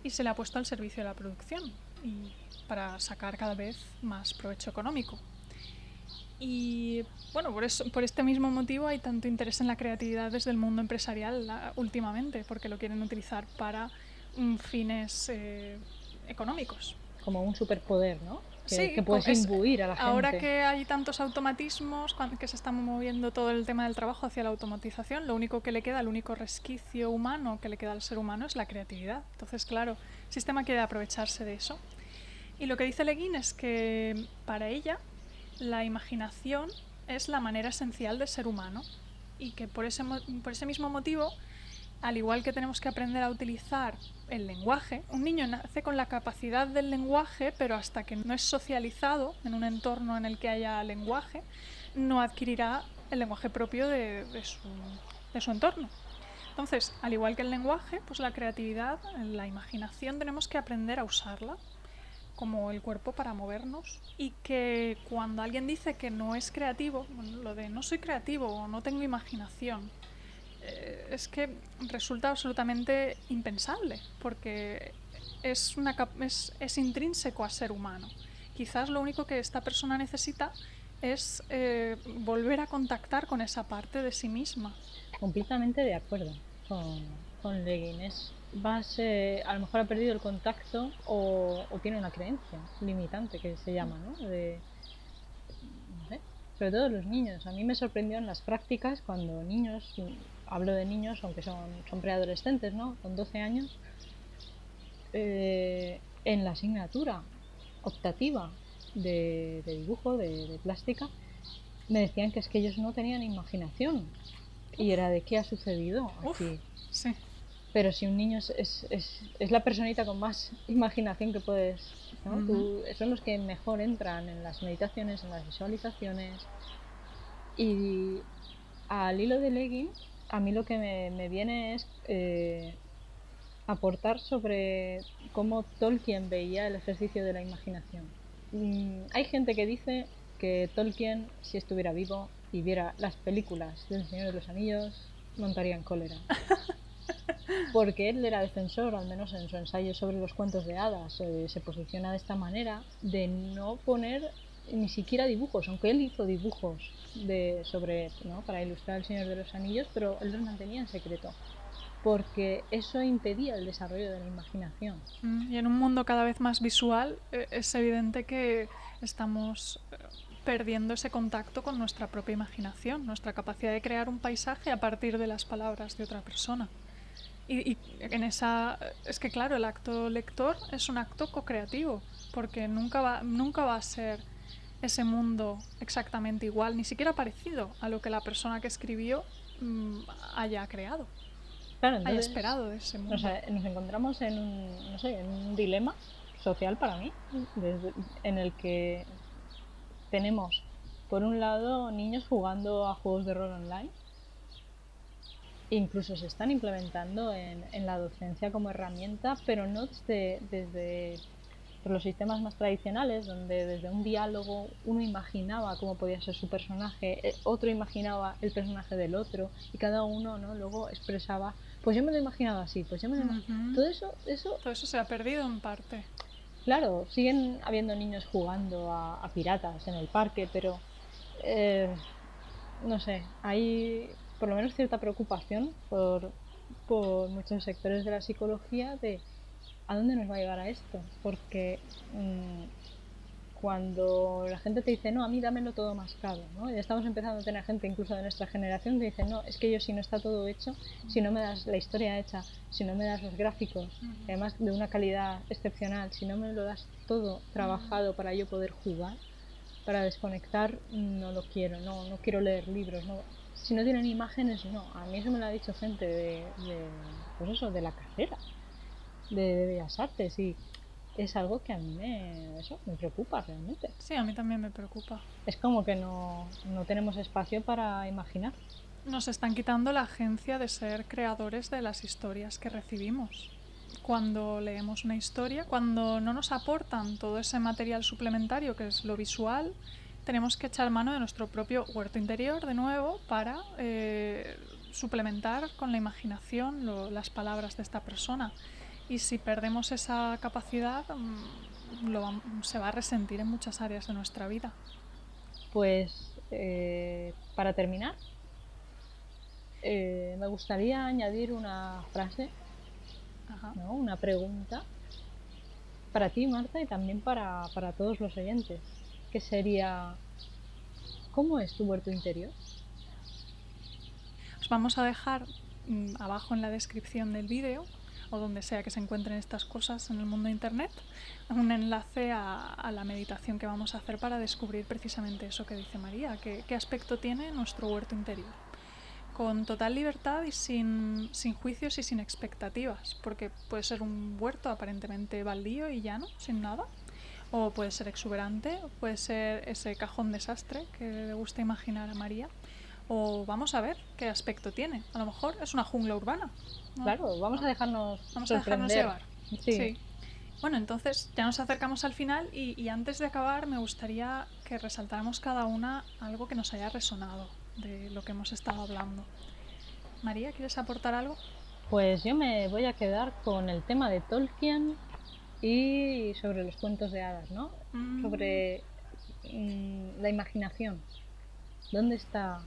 y se le ha puesto al servicio de la producción y para sacar cada vez más provecho económico. Y bueno, por este mismo motivo hay tanto interés en la creatividad desde el mundo empresarial últimamente, porque lo quieren utilizar para fines económicos. Como un superpoder, ¿no? Sí, Que puedes imbuir a la ahora gente. que hay tantos automatismos, que se está moviendo todo el tema del trabajo hacia la automatización, lo único que le queda, el único resquicio humano que le queda al ser humano es la creatividad. Entonces, claro, el sistema quiere aprovecharse de eso. Y lo que dice Le Guin es que para ella la imaginación es la manera esencial de ser humano y que por ese mismo motivo, al igual que tenemos que aprender a utilizar el lenguaje, un niño nace con la capacidad del lenguaje, pero hasta que no es socializado en un entorno en el que haya lenguaje, no adquirirá el lenguaje propio de su entorno. Entonces, al igual que el lenguaje, pues la creatividad, la imaginación, tenemos que aprender a usarla como el cuerpo para movernos, y que cuando alguien dice que no es creativo, bueno, lo de no soy creativo o no tengo imaginación, es que resulta absolutamente impensable, porque es intrínseco a ser humano. Quizás lo único que esta persona necesita es volver a contactar con esa parte de sí misma. Completamente de acuerdo con Leguines. A lo mejor ha perdido el contacto o tiene una creencia limitante que se llama, ¿no? No sé, sobre todo los niños. A mí me sorprendió en las prácticas cuando niños, hablo de niños aunque son preadolescentes, ¿no? Con 12 años, en la asignatura optativa de dibujo, de plástica, me decían que es que ellos no tenían imaginación. Y era de qué ha sucedido Uf, aquí. sí. Pero si un niño es la personita con más imaginación que puedes, ¿no? Uh-huh. Son los que mejor entran en las meditaciones, en las visualizaciones. Y al hilo de Legging, a mí lo que me viene es aportar sobre cómo Tolkien veía el ejercicio de la imaginación. Hay gente que dice que Tolkien, si estuviera vivo y viera las películas del Señor de los Anillos, montaría en cólera. Porque él era defensor, al menos en su ensayo sobre los cuentos de hadas, se posiciona de esta manera de no poner ni siquiera dibujos, aunque él hizo dibujos ¿no? para ilustrar El Señor de los Anillos, pero él los mantenía en secreto, porque eso impedía el desarrollo de la imaginación. Y en un mundo cada vez más visual, es evidente que estamos perdiendo ese contacto con nuestra propia imaginación, nuestra capacidad de crear un paisaje a partir de las palabras de otra persona. Y en esa... Es que claro, el acto lector es un acto co-creativo, porque nunca va a ser ese mundo exactamente igual, ni siquiera parecido a lo que la persona que escribió haya creado, Claro, haya entonces esperado de ese mundo. nos encontramos en un, no sé, en un dilema social para mí, en el que tenemos, por un lado, niños jugando a juegos de rol online. Incluso se están implementando en la docencia como herramienta, pero no desde pues, los sistemas más tradicionales, donde desde un diálogo uno imaginaba cómo podía ser su personaje, otro imaginaba el personaje del otro, y cada uno, ¿no?, luego expresaba, pues yo me lo he imaginado así, pues yo me lo he imaginado. Todo eso se ha perdido en parte. Claro, siguen habiendo niños jugando a piratas en el parque, pero eh, no sé, hay por lo menos cierta preocupación por muchos sectores de la psicología de a dónde nos va a llevar a esto. Porque cuando la gente te dice, no, a mí dámelo todo mascado, ¿no? Ya estamos empezando a tener gente incluso de nuestra generación que dice, no, es que yo si no está todo hecho, si no me das la historia hecha, si no me das los gráficos, además de una calidad excepcional, si no me lo das todo trabajado para yo poder jugar, para desconectar, no lo quiero, no quiero leer libros, no. Si no tienen imágenes, no. A mí eso me lo ha dicho gente pues eso, de la carrera, de Bellas Artes, y es algo que a mí me preocupa realmente. Sí, a mí también me preocupa. Es como que no tenemos espacio para imaginar. Nos están quitando la agencia de ser creadores de las historias que recibimos. Cuando leemos una historia, cuando no nos aportan todo ese material suplementario que es lo visual, tenemos que echar mano de nuestro propio huerto interior de nuevo para suplementar con la imaginación las palabras de esta persona. Y si perdemos esa capacidad, se va a resentir en muchas áreas de nuestra vida. Pues para terminar, me gustaría añadir una frase, ¿no?, una pregunta para ti, Marta, y también para todos los oyentes, que sería, ¿cómo es tu huerto interior? Os vamos a dejar abajo en la descripción del vídeo, o donde sea que se encuentren estas cosas en el mundo de internet, un enlace a la meditación que vamos a hacer para descubrir precisamente eso que dice María, qué aspecto tiene nuestro huerto interior. Con total libertad y sin juicios y sin expectativas, porque puede ser un huerto aparentemente baldío y llano, sin nada, o puede ser exuberante, o puede ser ese cajón desastre que le gusta imaginar a María, o vamos a ver qué aspecto tiene. A lo mejor es una jungla urbana, ¿no? Claro, vamos a dejarnos llevar. Sí. Bueno, entonces ya nos acercamos al final y antes de acabar me gustaría que resaltáramos cada una algo que nos haya resonado de lo que hemos estado hablando. María, ¿quieres aportar algo? Pues yo me voy a quedar con el tema de Tolkien y sobre los cuentos de hadas, ¿no? Sobre la imaginación. ¿Dónde está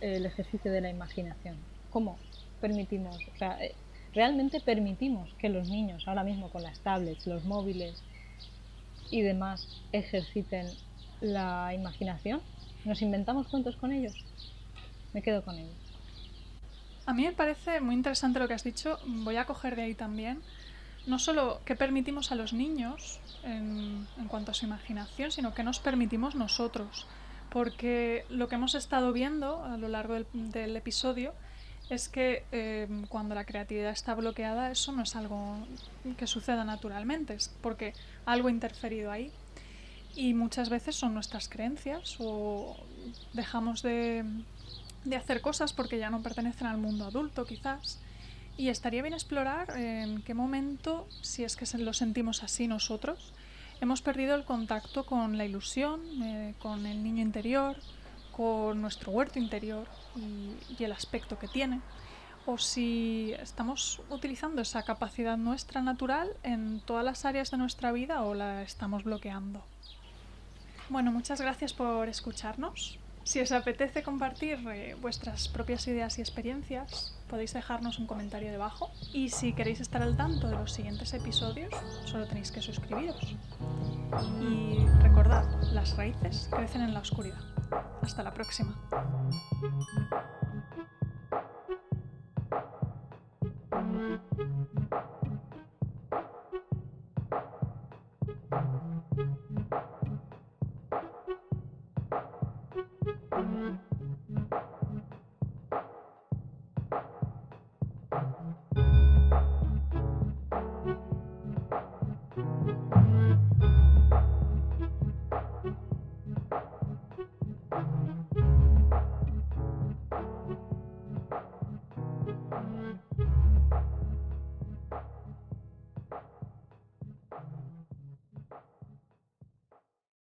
el ejercicio de la imaginación? ¿Cómo permitimos, o sea, realmente permitimos que los niños ahora mismo con las tablets, los móviles y demás ejerciten la imaginación? ¿Nos inventamos cuentos con ellos? Me quedo con ellos. A mí me parece muy interesante lo que has dicho. Voy a coger de ahí también no solo qué permitimos a los niños en cuanto a su imaginación, sino qué nos permitimos nosotros. Porque lo que hemos estado viendo a lo largo del episodio es que cuando la creatividad está bloqueada, eso no es algo que suceda naturalmente, es porque algo ha interferido ahí. Y muchas veces son nuestras creencias o dejamos de hacer cosas porque ya no pertenecen al mundo adulto, quizás. Y estaría bien explorar en qué momento, si es que lo sentimos así nosotros, hemos perdido el contacto con la ilusión, con el niño interior, con nuestro huerto interior y el aspecto que tiene. O si estamos utilizando esa capacidad nuestra natural en todas las áreas de nuestra vida o la estamos bloqueando. Bueno, muchas gracias por escucharnos. Si os apetece compartir vuestras propias ideas y experiencias, podéis dejarnos un comentario debajo. Y si queréis estar al tanto de los siguientes episodios, solo tenéis que suscribiros. Y recordad, las raíces crecen en la oscuridad. Hasta la próxima.